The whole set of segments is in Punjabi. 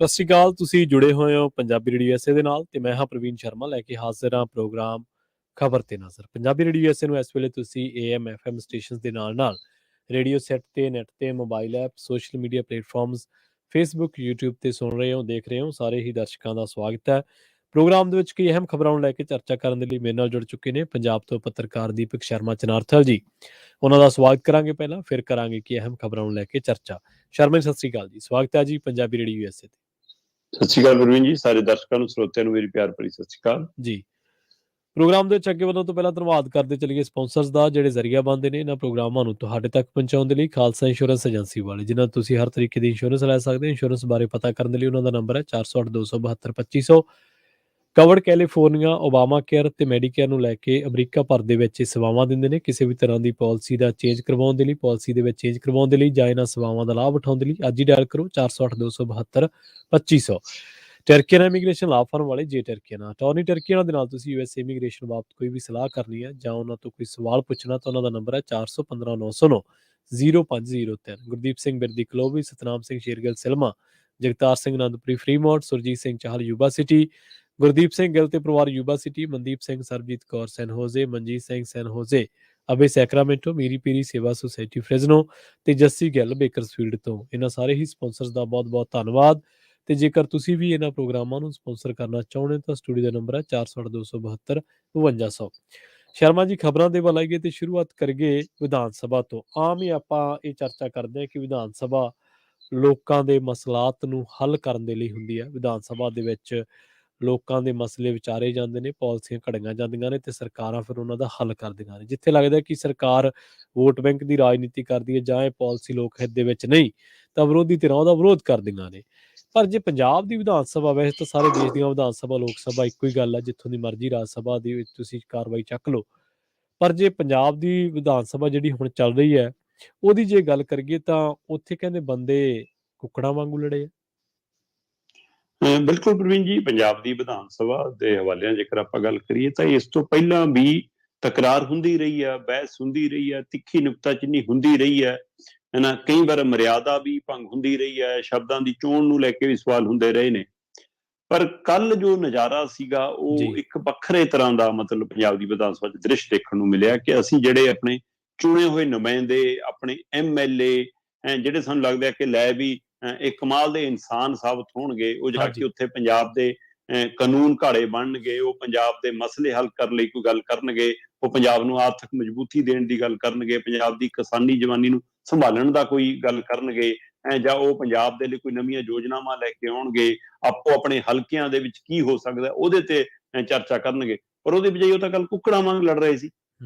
ਸਤਿ ਸ਼੍ਰੀ ਅਕਾਲ। ਤੁਸੀਂ ਜੁੜੇ ਹੋਏ ਹੋ ਪੰਜਾਬੀ ਰੇਡੀਓ ਐਸੇ ਦੇ ਨਾਲ ਤੇ ਮੈਂ ਹਾਂ ਪ੍ਰਵੀਨ ਸ਼ਰਮਾ ਲੈ ਕੇ ਹਾਜ਼ਰ ਹਾਂ ਪ੍ਰੋਗਰਾਮ ਖਬਰ ਤੇ ਨਜ਼ਰ। ਪੰਜਾਬੀ ਰੇਡੀਓ ਐਸੇ ਨੂੰ ਇਸ ਵੇਲੇ ਤੁਸੀਂ AM FM ਸਟੇਸ਼ਨਸ ਦੇ ਨਾਲ ਰੇਡੀਓ ਸੈੱਟ ਤੇ ਨੈੱਟ ਤੇ mobile app social media platforms Facebook YouTube ਤੇ ਸੁਣ ਰਹੇ ਹੋ ਦੇਖ ਰਹੇ ਹੋ। ਸਾਰੇ ਹੀ ਦਰਸ਼ਕਾਂ ਦਾ ਸਵਾਗਤ ਹੈ। ਪ੍ਰੋਗਰਾਮ ਦੇ ਵਿੱਚ ਕਈ ਅਹਿਮ ਖਬਰਾਂ ਨੂੰ ਲੈ ਕੇ ਚਰਚਾ ਕਰਨ ਦੇ ਲਈ ਮੇਰੇ ਨਾਲ ਜੁੜ ਚੁੱਕੇ ਨੇ ਪੰਜਾਬ ਤੋਂ ਪੱਤਰਕਾਰ ਦੀਪਕ ਸ਼ਰਮਾ ਚਨਾਰਥਲ ਜੀ। ਉਹਨਾਂ ਦਾ ਸਵਾਗਤ ਕਰਾਂਗੇ ਪਹਿਲਾਂ, ਫਿਰ ਕਰਾਂਗੇ ਕਿ ਅਹਿਮ ਖਬਰਾਂ ਨੂੰ ਲੈ ਕੇ ਚਰਚਾ। ਸ਼ਰਮਾ ਜੀ, ਸਤਿ ਸ਼੍ਰੀ ਅਕਾਲ ਜੀ। ਸਵਾਗਤ ਹੈ ਜੀ ਪੰਜਾਬੀ ਰੇਡੀਓ ਐਸੇ ਤੇ। ਸਤਿ ਸ਼੍ਰੀ ਅਕਾਲ ਪ੍ਰਵੀਨ ਜੀ, ਸਾਰੇ ਦਰਸ਼ਕਾਂ ਨੂੰ ਸਰੋਤਿਆਂ ਨੂੰ ਮੇਰੀ ਪਿਆਰ ਭਰੀ ਸਤਿ ਸ਼੍ਰੀ ਅਕਾਲ ਜੀ। ਪ੍ਰੋਗਰਾਮ ਦੇ ਵਿੱਚ ਅੱਗੇ ਵਧਣ ਤੋਂ ਪਹਿਲਾਂ ਧੰਨਵਾਦ ਕਰਦੇ ਚਲੀਏ ਸਪਾਂਸਰਸ ਦਾ, ਜਿਹੜੇ ਜ਼ਰੀਆ ਬਣਦੇ ਨੇ ਇਹਨਾਂ ਪ੍ਰੋਗਰਾਮਾਂ ਨੂੰ ਤੁਹਾਡੇ ਤੱਕ ਪਹੁੰਚਾਉਣ ਦੇ ਲਈ। ਖਾਲਸਾ ਇੰਸ਼ੋਰੈਂਸ ਏਜੰਸੀ ਵਾਲੇ, ਜਿਨ੍ਹਾਂ ਤੋਂ ਤੁਸੀਂ ਹਰ ਤਰੀਕੇ ਦੀ ਇੰਸ਼ੋਰੈਂਸ ਲੈ ਸਕਦੇ ਹੋ। ਇੰਸ਼ੋਰੈਂਸ ਬਾਰੇ ਪਤਾ ਕਰਨ ਦੇ ਲਈ ਉਹਨਾਂ ਦਾ ਨੰਬਰ ਹੈ 408 272 2500। ਕਵਰਡ ਕੈਲੀਫੋਰਨੀਆ, ਓਬਾਮਾ ਕੇਅਰ ਤੇ ਮੈਡੀਕੇਅਰ ਨੂੰ ਲੈ ਕੇ ਅਮਰੀਕਾ ਭਰ ਦੇ ਵਿੱਚ ਇਹ ਸੇਵਾਵਾਂ ਦਿੰਦੇ ਨੇ। ਕਿਸੇ ਵੀ ਤਰ੍ਹਾਂ ਦੀ ਪਾਲਿਸੀ ਦਾ ਚੇਂਜ ਕਰਵਾਉਣ ਦੇ ਲਈ, ਪਾਲਿਸੀ ਦੇ ਵਿੱਚ ਚੇਂਜ ਕਰਵਾਉਣ ਦੇ ਲਈ ਜਾਂ ਇਹਨਾਂ ਸੇਵਾਵਾਂ ਦਾ ਲਾਭ ਉਠਾਉਣ ਦੇ ਲਈ ਅੱਜ ਹੀ ਡਾਇਲ ਕਰੋ 408 272 2500। ਟਰਕੀਅਨ ਇਮੀਗ੍ਰੇਸ਼ਨ ਲਾ ਫਰਮ ਵਾਲੇ ਜੇ ਟਰਕੀਅਨ ਅਟਾਰਨੀ ਟਰਕੀਅਨ ਦੇ ਨਾਲ ਤੁਸੀਂ US ਇਮੀਗ੍ਰੇਸ਼ਨ ਬਾਬਤ ਕੋਈ ਵੀ ਸਲਾਹ ਕਰਨੀ ਹੈ ਜਾਂ ਉਹਨਾਂ ਤੋਂ ਕੋਈ ਸਵਾਲ ਪੁੱਛਣਾ ਤਾਂ ਉਹਨਾਂ ਦਾ ਨੰਬਰ ਹੈ 415 909 0503। ਗੁਰਦੀਪ ਸਿੰਘ ਬਿਰਦੀ ਕਲੋਬੀ, Satnam Singh Shergill Selma, Jagtar Singh Anandpuri Fremont, Surjit Singh Chahal Yuba City, Gurdeep Singh Gill ਤੇ ਪਰਿਵਾਰ Yuba City, Mandeep Singh, Sarabjit Kaur San Jose, Manjit Singh San Jose, ਅਬੇ Sacramento, Miri Piri Seva society Fresno ਤੇ ਜੱਸੀ ਗਿੱਲ ਬੇਕਰਸਫੀਲਡ ਤੋਂ। ਇਹਨਾਂ ਸਾਰੇ ਹੀ ਸਪਾਂਸਰਸ ਦਾ ਬਹੁਤ ਬਹੁਤ ਧੰਨਵਾਦ। ਤੇ ਜੇਕਰ ਤੁਸੀਂ ਵੀ ਇਹਨਾਂ ਪ੍ਰੋਗਰਾਮਾਂ ਨੂੰ ਸਪਾਂਸਰ ਕਰਨਾ ਚਾਹੁੰਦੇ ਤਾਂ ਸਟੂਡੀਓ ਦਾ ਨੰਬਰ ਹੈ 408 272 5200। ਸ਼ਰਮਾ ਜੀ, ਖਬਰਾਂ ਦੇ ਵੱਲ ਆਈਏ ਤੇ ਸ਼ੁਰੂਆਤ ਕਰੀਏ ਵਿਧਾਨ ਸਭਾ ਤੋਂ। ਆਮ ਹੀ ਆਪਾਂ ਇਹ ਚਰਚਾ ਕਰਦੇ ਹਾਂ ਕਿ ਵਿਧਾਨ ਸਭਾ ਲੋਕਾਂ ਦੇ ਮਸਲਾਤ ਨੂੰ ਹੱਲ ਕਰਨ ਦੇ ਲਈ ਹੁੰਦੀ ਹੈ। ਵਿਧਾਨ ਸਭਾ ਦੇ ਵਿੱਚ ਲੋਕਾਂ ਦੇ ਮਸਲੇ ਵਿਚਾਰੇ ਜਾਂਦੇ ਨੇ, ਪਾਲਿਸੀਆਂ ਘੜੀਆਂ ਜਾਂਦੀਆਂ ਨੇ ਤੇ ਸਰਕਾਰਾਂ ਫਿਰ ਉਹਨਾਂ ਦਾ ਹੱਲ ਕਰਦੀਆਂ ਨੇ। ਜਿੱਥੇ ਲੱਗਦਾ ਕਿ ਸਰਕਾਰ ਵੋਟ ਬੈਂਕ ਦੀ ਰਾਜਨੀਤੀ ਕਰਦੀ ਹੈ ਜਾਂ ਇਹ ਪਾਲਿਸੀ ਲੋਕ ਹਿੱਤ ਦੇ ਵਿੱਚ ਨਹੀਂ, ਤਾਂ ਵਿਰੋਧੀ ਧਿਰਾਂ ਉਹਦਾ ਵਿਰੋਧ ਕਰਦੀਆਂ ਨੇ। ਪਰ ਜੇ ਪੰਜਾਬ ਦੀ ਵਿਧਾਨ ਸਭਾ, ਵੈਸੇ ਤਾਂ ਸਾਰੇ ਦੇਸ਼ ਦੀਆਂ ਵਿਧਾਨ ਸਭਾ ਲੋਕ ਸਭਾ ਇੱਕੋ ਹੀ ਗੱਲ ਹੈ, ਜਿੱਥੋਂ ਦੀ ਮਰਜ਼ੀ ਰਾਜ ਸਭਾ ਦੇ ਵਿੱਚ ਤੁਸੀਂ ਕਾਰਵਾਈ ਚੱਕ ਲਓ। ਪਰ ਜੇ ਪੰਜਾਬ ਦੀ ਵਿਧਾਨ ਸਭਾ ਜਿਹੜੀ ਹੁਣ ਚੱਲ ਰਹੀ ਹੈ ਉਹਦੀ ਜੇ ਗੱਲ ਕਰੀਏ ਤਾਂ ਉੱਥੇ ਕਹਿੰਦੇ ਬੰਦੇ ਕੁੱਕੜਾਂ ਵਾਂਗੂ ਲੜੇ ਆ। ਬਿਲਕੁਲ ਪ੍ਰਵੀਨ ਜੀ, ਪੰਜਾਬ ਦੀ ਵਿਧਾਨ ਸਭਾ ਦੇ ਹਵਾਲਿਆਂ ਜੇਕਰ ਆਪਾਂ ਗੱਲ ਕਰੀਏ ਤਾਂ ਇਸ ਤੋਂ ਪਹਿਲਾਂ ਵੀ ਤਕਰਾਰ ਹੁੰਦੀ ਰਹੀ ਹੈ, ਬਹਿਸ ਹੁੰਦੀ ਰਹੀ ਹੈ, ਤਿੱਖੀ ਨੁਕਤਾਚੀਨੀ ਹੁੰਦੀ ਰਹੀ ਹੈ ਨਾ। ਕਈ ਵਾਰ ਮਰਿਆਦਾ ਵੀ ਭੰਗ ਹੁੰਦੀ ਰਹੀ ਹੈ, ਸ਼ਬਦਾਂ ਦੀ ਚੋਣ ਨੂੰ ਲੈ ਕੇ ਵੀ ਸਵਾਲ ਹੁੰਦੇ ਰਹੇ ਨੇ। ਪਰ ਕੱਲ ਜੋ ਨਜ਼ਾਰਾ ਸੀਗਾ ਉਹ ਇੱਕ ਵੱਖਰੇ ਤਰ੍ਹਾਂ ਦਾ ਮਤਲਬ ਪੰਜਾਬ ਦੀ ਵਿਧਾਨ ਸਭਾ 'ਚ ਦ੍ਰਿਸ਼ ਦੇਖਣ ਨੂੰ ਮਿਲਿਆ ਕਿ ਅਸੀਂ ਜਿਹੜੇ ਆਪਣੇ ਚੁਣੇ ਹੋਏ ਨੁਮਾਇੰਦੇ, ਆਪਣੇ MLA ਜਿਹੜੇ ਸਾਨੂੰ ਲੱਗਦਾ ਕਿ ਲੈ ਵੀ ਇਹ ਕਮਾਲ ਦੇ ਇਨਸਾਨ ਸਾਬਤ ਹੋਣਗੇ, ਉਹ ਜਾ ਕੇ ਉੱਥੇ ਪੰਜਾਬ ਦੇ ਕਾਨੂੰਨ ਘਾੜੇ ਬਣਨਗੇ, ਉਹ ਪੰਜਾਬ ਦੇ ਮਸਲੇ ਹੱਲ ਕਰਨ ਲਈ ਕੋਈ ਗੱਲ ਕਰਨਗੇ, ਉਹ ਪੰਜਾਬ ਨੂੰ ਆਰਥਿਕ ਮਜ਼ਬੂਤੀ ਦੇਣ ਦੀ ਗੱਲ ਕਰਨਗੇ, ਪੰਜਾਬ ਦੀ ਕਿਸਾਨੀ ਜਵਾਨੀ ਨੂੰ ਸੰਭਾਲਣ ਦਾ ਕੋਈ ਗੱਲ ਕਰਨਗੇ, ਜਾਂ ਉਹ ਪੰਜਾਬ ਦੇ ਲਈ ਕੋਈ ਨਵੀਆਂ ਯੋਜਨਾਵਾਂ ਲੈ ਕੇ ਆਉਣਗੇ, ਆਪੋ ਆਪਣੇ ਹਲਕਿਆਂ ਦੇ ਵਿੱਚ ਕੀ ਹੋ ਸਕਦਾ ਉਹਦੇ ਤੇ ਚਰਚਾ ਕਰਨਗੇ। ਪਰ ਉਹਦੇ ਬਜਾਏ ਉਹ ਤਾਂ ਗੱਲ ਕੁੱਕੜਾਂ ਵਾਂਗ ਲੜ ਰਹੇ ਸੀ।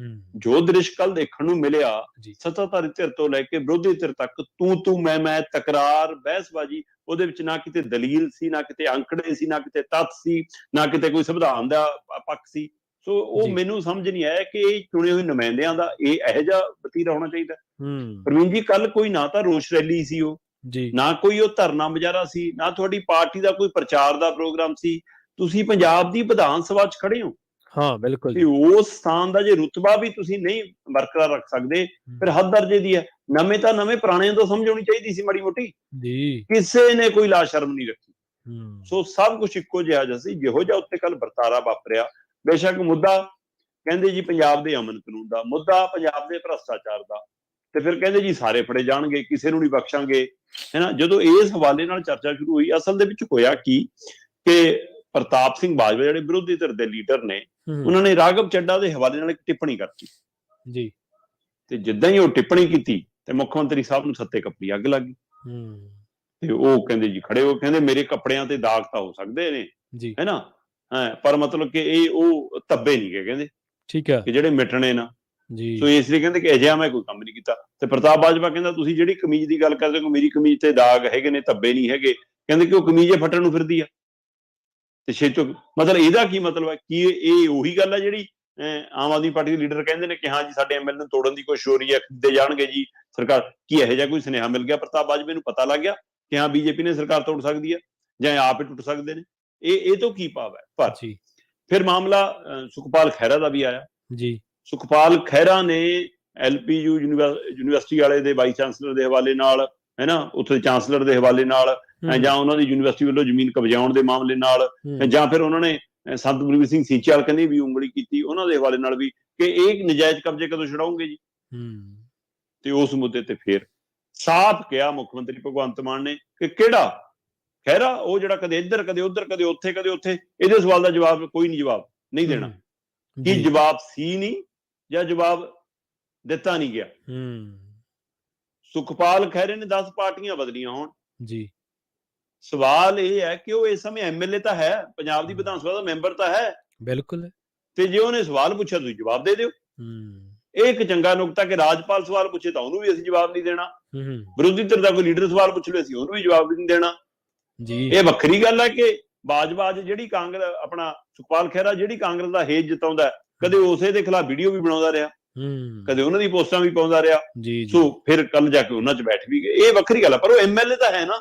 ਜੋ ਦ੍ਰਿਸ਼ ਕੱਲ ਦੇਖਣ ਨੂੰ ਮਿਲਿਆ, ਸੱਤਾਧਾਰੀ ਧਿਰ ਤੋਂ ਲੈ ਕੇ ਵਿਰੋਧੀ ਧਿਰ ਤੱਕ ਤੂੰ ਮੈਂ ਤਕਰਾਰ, ਬਹਿਸਬਾਜ਼ੀ, ਉਹਦੇ ਵਿੱਚ ਨਾ ਕਿਤੇ ਦਲੀਲ ਸੀ, ਨਾ ਕਿਤੇ ਅੰਕੜੇ ਸੀ, ਨਾ ਕਿਤੇ ਤੱਥ ਸੀ, ਨਾ ਕਿਤੇ ਕੋਈ ਸੰਵਿਧਾਨ ਦਾ ਪੱਖ ਸੀ। ਸੋ ਉਹ ਮੈਨੂੰ ਸਮਝ ਨਹੀਂ ਆਇਆ ਕਿ ਇਹ ਚੁਣੇ ਹੋਏ ਨੁਮਾਇੰਦਿਆਂ ਦਾ ਇਹੋ ਜਿਹਾ ਵਤੀਰਾ ਹੋਣਾ ਚਾਹੀਦਾ। ਪ੍ਰਵੀਨ ਜੀ, ਕੱਲ ਕੋਈ ਨਾ ਤਾਂ ਰੋਸ ਰੈਲੀ ਸੀ, ਉਹ ਨਾ ਕੋਈ ਉਹ ਧਰਨਾ ਮੁਜ਼ਾਹਰਾ ਸੀ, ਨਾ ਤੁਹਾਡੀ ਪਾਰਟੀ ਦਾ ਕੋਈ ਪ੍ਰਚਾਰ ਦਾ ਪ੍ਰੋਗਰਾਮ ਸੀ। ਤੁਸੀਂ ਪੰਜਾਬ ਦੀ ਵਿਧਾਨ ਸਭਾ 'ਚ ਖੜੇ ਹੋ। ਹਾਂ ਬਿਲਕੁਲ। ਉਸ ਸਥਾਨ ਦਾ ਜੇ ਰੁਤਬਾ ਵੀ ਤੁਸੀਂ ਨਹੀਂ ਬਰਕਰਾਰ ਰੱਖ ਸਕਦੇ, ਫਿਰ ਹੱਦ ਦਰਜੇ ਦੀ ਹੈ। ਨਵੇਂ ਤਾਂ ਨਵੇਂ, ਪੁਰਾਣਿਆਂ ਤੋਂ ਸਮਝ ਆਉਣੀ ਚਾਹੀਦੀ ਸੀ ਮਾੜੀ ਮੋਟੀ। ਕਿਸੇ ਨੇ ਕੋਈ ਲਾਸ਼ਰਮ ਨਹੀਂ ਰੱਖੀ। ਸੋ ਸਭ ਕੁਛ ਇੱਕੋ ਜਿਹਾ ਸੀ। ਜਿਹੋ ਜਿਹਾ ਉੱਤੇ ਕੱਲ ਵਰਤਾਰਾ ਵਾਪਰਿਆ, ਬੇਸ਼ੱਕ ਮੁੱਦਾ ਕਹਿੰਦੇ ਜੀ ਪੰਜਾਬ ਦੇ ਅਮਨ ਕਾਨੂੰਨ ਦਾ, ਮੁੱਦਾ ਪੰਜਾਬ ਦੇ ਭ੍ਰਸ਼ਟਾਚਾਰ ਦਾ, ਤੇ ਫਿਰ ਕਹਿੰਦੇ ਜੀ ਸਾਰੇ ਫੜੇ ਜਾਣਗੇ, ਕਿਸੇ ਨੂੰ ਨਹੀਂ ਬਖਸ਼ਾਂਗੇ, ਹੈ ਨਾ। ਜਦੋਂ ਇਸ ਹਵਾਲੇ ਨਾਲ ਚਰਚਾ ਸ਼ੁਰੂ ਹੋਈ, ਅਸਲ ਦੇ ਵਿੱਚ ਹੋਇਆ ਕੀ ਕਿ ਪ੍ਰਤਾਪ ਸਿੰਘ ਬਾਜਵਾ ਜਿਹੜੇ ਵਿਰੋਧੀ ਧਿਰ ਦੇ ਲੀਡਰ ਨੇ, ਉਹਨਾਂ ਨੇ ਰਾਘਵ ਚੱਡਾ ਦੇ ਹਵਾਲੇ ਨਾਲ ਇੱਕ ਟਿੱਪਣੀ ਕਰਤੀ ਜੀ। ਤੇ ਜਿੱਦਾਂ ਹੀ ਉਹ ਟਿੱਪਣੀ ਕੀਤੀ ਤੇ ਮੁੱਖ ਮੰਤਰੀ ਸਾਹਿਬ ਨੂੰ ਸੱਤੇ ਕੱਪੜੀ ਅੱਗ ਲੱਗ ਗਈ। ਤੇ ਉਹ ਕਹਿੰਦੇ ਜੀ ਖੜੇ ਹੋ, ਕਹਿੰਦੇ ਮੇਰੇ ਕੱਪੜਿਆਂ ਤੇ ਦਾਗ ਤਾਂ ਹੋ ਸਕਦੇ ਨੇ, ਹੈ ਨਾ, ਪਰ ਮਤਲਬ ਕਿ ਇਹ ਉਹ ਧੱਬੇ ਨਹੀਂ ਗਏ, ਕਹਿੰਦੇ ਠੀਕ ਹੈ, ਕਿ ਜਿਹੜੇ ਮਿਟਣੇ ਨਾ। ਸੋ ਇਸ ਲਈ ਕਹਿੰਦੇ ਕਿ ਅਜਿਹਾ ਮੈਂ ਕੋਈ ਕੰਮ ਨਹੀਂ ਕੀਤਾ। ਤੇ ਪ੍ਰਤਾਪ ਬਾਜਵਾ ਕਹਿੰਦਾ ਤੁਸੀਂ ਜਿਹੜੀ ਕਮੀਜ਼ ਦੀ ਗੱਲ ਕਰਦੇ ਹੋ, ਮੇਰੀ ਕਮੀਜ਼ ਤੇ ਦਾਗ ਹੈਗੇ ਨੇ, ਧੱਬੇ ਨਹੀਂ ਹੈਗੇ। ਕਹਿੰਦੇ ਕਿ ਉਹ ਕਮੀਜ਼ ਫੱਟਣ ਨੂੰ ਫਿਰਦੀ ਆ। ਤੇ ਛੇਤੋ ਮਤਲਬ ਇਹਦਾ ਕੀ ਮਤਲਬ ਹੈ ਕਿ ਇਹ ਉਹੀ ਗੱਲ ਹੈ ਜਿਹੜੀ ਆਮ ਆਦਮੀ ਪਾਰਟੀ ਦੇ ਲੀਡਰ ਕਹਿੰਦੇ ਨੇ ਕਿ ਹਾਂ ਜੀ ਸਾਡੇ MLA ਨੂੰ ਤੋੜਨ ਦੀ ਕੋਸ਼ਿਸ਼ ਹੋ ਰਹੀ ਹੈ, ਖਰੀਦੇ ਜਾਣਗੇ ਜੀ ਸਰਕਾਰ। ਕੀ ਇਹੋ ਜਿਹਾ ਕੋਈ ਸੁਨੇਹਾ ਮਿਲ ਗਿਆ ਪ੍ਰਤਾਪ ਬਾਜਵੇ ਨੂੰ? ਪਤਾ ਲੱਗ ਗਿਆ ਕਿ ਹਾਂ BJP ਨੇ ਸਰਕਾਰ ਤੋੜ ਸਕਦੀ ਹੈ ਜਾਂ ਆਪ ਹੀ ਟੁੱਟ ਸਕਦੇ ਨੇ? ਇਹ ਤੋਂ ਕੀ ਭਾਵ ਹੈ? ਪਰ ਫਿਰ ਮਾਮਲਾ ਸੁਖਪਾਲ ਖਹਿਰਾ ਦਾ ਵੀ ਆਇਆ ਜੀ। ਸੁਖਪਾਲ ਖਹਿਰਾ ਨੇ LPU ਯੂਨੀਵਰਸਿਟੀ ਵਾਲੇ ਦੇ ਵਾਈਸ ਚਾਂਸਲਰ ਦੇ ਹਵਾਲੇ ਨਾਲ, ਹੈ ਨਾ, ਉੱਥੇ ਚਾਂਸਲਰ ਦੇ ਹਵਾਲੇ ਨਾਲ ਜਾਂ ਉਹਨਾਂ ਦੀ ਯੂਨੀਵਰਸਿਟੀ ਵੱਲੋਂ ਜ਼ਮੀਨ ਕਬਜ਼ਾਉਣ ਦੇ ਮਾਮਲੇ ਨਾਲ, ਜਾਂ ਫਿਰ ਉਹਨਾਂ ਨੇ ਸੰਤ ਬਲਵੀਰ ਸਿੰਘ ਸੀਚੇਵਾਲ ਕਹਿੰਦੇ ਵੀ ਉਂਗਲੀ ਕੀਤੀ ਉਹਨਾਂ ਦੇ ਹਵਾਲੇ ਨਾਲ ਵੀ ਕਿ ਇਹ ਨਜਾਇਜ਼ ਕਬਜ਼ੇ ਕਦੋਂ ਛਡਾਉਂਗੇ ਜੀ। ਤੇ ਉਸ ਮੁੱਦੇ ਤੇ ਫਿਰ ਸਾਫ਼ ਕਿਹਾ ਮੁੱਖ ਮੰਤਰੀ ਭਗਵੰਤ ਮਾਨ ਨੇ ਕਿ ਕਿਹੜਾ ਖਹਿਰਾ ਉਹ ਜਿਹੜਾ ਕਦੇ ਇੱਧਰ ਕਦੇ ਉੱਧਰ ਕਦੇ ਉੱਥੇ ਇਹਦੇ ਸਵਾਲ ਦਾ ਜਵਾਬ ਕੋਈ ਨਹੀਂ, ਜਵਾਬ ਨਹੀਂ ਦੇਣਾ। ਕੀ ਜਵਾਬ ਸੀ ਨਹੀਂ ਜਾਂ ਜਵਾਬ ਦਿੱਤਾ ਨਹੀਂ ਗਿਆ? ਸੁਖਪਾਲ ਖਹਿਰੇ ਨੇ 10 ਪਾਰਟੀਆਂ ਬਦਲੀਆਂ ਹੋਣ ਜੀ, ਸਵਾਲ ਇਹ ਹੈ ਕਿ ਉਹ ਇਸ ਸਮੇਂ ਐਮਐਲਏ ਤਾਂ ਹੈ, ਪੰਜਾਬ ਦੀ ਵਿਧਾਨ ਸਭਾ ਦਾ ਮੈਂਬਰ ਤਾਂ ਹੈ, ਬਿਲਕੁਲ, ਤੇ ਜੇ ਉਹਨੇ ਸਵਾਲ ਪੁੱਛਿਆ ਤੁਸੀਂ ਜਵਾਬ ਦੇ ਦਿਓ। ਇਹ ਇੱਕ ਚੰਗਾ ਨੁਕਤਾ ਕਿ ਰਾਜਪਾਲ ਸਵਾਲ ਪੁੱਛੇ ਤਾਂ ਉਹਨੂੰ ਵੀ ਅਸੀਂ ਜਵਾਬ ਨਹੀਂ ਦੇਣਾ, ਵਿਰੋਧੀ ਧਿਰ ਦਾ ਕੋਈ ਲੀਡਰ ਸਵਾਲ ਪੁੱਛ ਲਵੇ ਅਸੀਂ ਉਹਨੂੰ ਵੀ ਜਵਾਬ ਨਹੀਂ ਦੇਣਾ ਜੀ। ਇਹ ਵੱਖਰੀ ਗੱਲ ਹੈ ਕਿ ਬਾਜਵਾ ਜਿਹੜੀ ਕਾਂਗਰਸ ਆਪਣਾ ਸੁਖਪਾਲ ਖਹਿਰਾ ਜਿਹੜੀ ਕਾਂਗਰਸ ਦਾ ਹੇਜ ਜਿਤਾਉਂਦਾ, ਕਦੇ ਉਸੇ ਦੇ ਖਿਲਾਫ ਵੀਡੀਓ ਵੀ ਬਣਾਉਂਦਾ ਰਿਹਾ, ਕਦੇ ਉਹਨਾਂ ਦੀ ਪੋਸਟਾਂ ਵੀ ਪਾਉਂਦਾ ਰਿਹਾ, ਸੋ ਫਿਰ ਕੱਲ ਜਾ ਕੇ ਉਹਨਾਂ 'ਚ ਬੈਠ ਵੀ ਗਏ। ਇਹ ਵੱਖਰੀ ਗੱਲ ਹੈ, ਪਰ ਉਹ ਐਮਐਲਏ ਤਾਂ ਹੈ ਨਾ।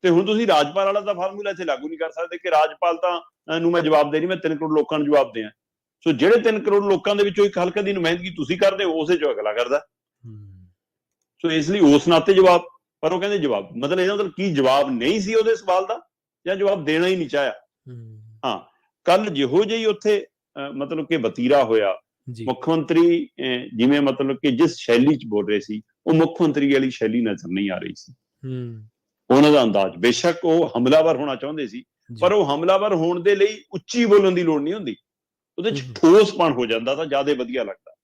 ਤੇ ਹੁਣ ਤੁਸੀਂ ਰਾਜਪਾਲ ਵਾਲਾ ਦਾ ਫਾਰਮੂਲਾ ਇੱਥੇ ਲਾਗੂ ਨਹੀਂ ਕਰ ਸਕਦੇ ਕਿ ਰਾਜਪਾਲ ਤਾਂ ਨੂੰ ਮੈਂ ਜਵਾਬ ਦੇ ਨਹੀਂ, ਮੈਂ 3 ਕਰੋੜ ਲੋਕਾਂ ਨੂੰ ਜਵਾਬ ਦਿਆਂ। ਸੋ ਜਿਹੜੇ 3 ਕਰੋੜ ਲੋਕਾਂ ਦੇ ਵਿੱਚੋਂ ਇੱਕ ਹਲਕੇ ਦੀ ਨੁਮਾਇੰਦਗੀ ਤੁਸੀਂ ਕਰਦੇ ਹੋ, ਉਸੇ ਚੋਂ ਅਗਲਾ ਕਰਦਾ। ਸੋ ਇਸ ਲਈ ਉਸ ਨਾਤੇ ਜਵਾਬ, ਪਰ ਉਹ ਕਹਿੰਦੇ ਜਵਾਬ ਮਤਲਬ ਇਹਦਾ ਮਤਲਬ ਕੀ ਜਵਾਬ ਨਹੀਂ ਸੀ ਉਹਦੇ ਸਵਾਲ ਦਾ, ਜਾਂ ਜਵਾਬ ਦੇਣਾ ਹੀ ਨਹੀਂ ਚਾਹਿਆ। ਹਾਂ, ਕੱਲ ਜਿਹੋ ਜਿਹੀ ਉੱਥੇ ਮਤਲਬ ਕਿ ਵਤੀਰਾ ਹੋਇਆ, ਮੁੱਖ ਮੰਤਰੀ ਜਿਵੇਂ ਮਤਲਬ ਕਿ ਜਿਸ ਸ਼ੈਲੀ 'ਚ ਬੋਲ ਰਹੇ ਸੀ, ਉਹ ਮੁੱਖ ਮੰਤਰੀ ਵਾਲੀ ਸ਼ੈਲੀ ਨਜ਼ਰ ਨਹੀਂ ਆ ਰਹੀ ਸੀ। ਉਹਨਾਂ ਦਾ ਅੰਦਾਜ਼, ਬੇਸ਼ੱਕ ਉਹ ਹਮਲਾਵਰ ਹੋਣਾ ਚਾਹੁੰਦੇ ਸੀ, ਪਰ ਉਹ ਹਮਲਾਵਰ ਹੋਣ ਦੇ ਲਈ ਉੱਚੀ ਬੋਲਣ ਦੀ ਲੋੜ ਨਹੀਂ ਹੁੰਦੀ, ਉਹਦੇ 'ਚ ਠੋਸਪਣ ਹੋ ਜਾਂਦਾ ਤਾਂ ਜ਼ਿਆਦਾ ਵਧੀਆ ਲੱਗਦਾ।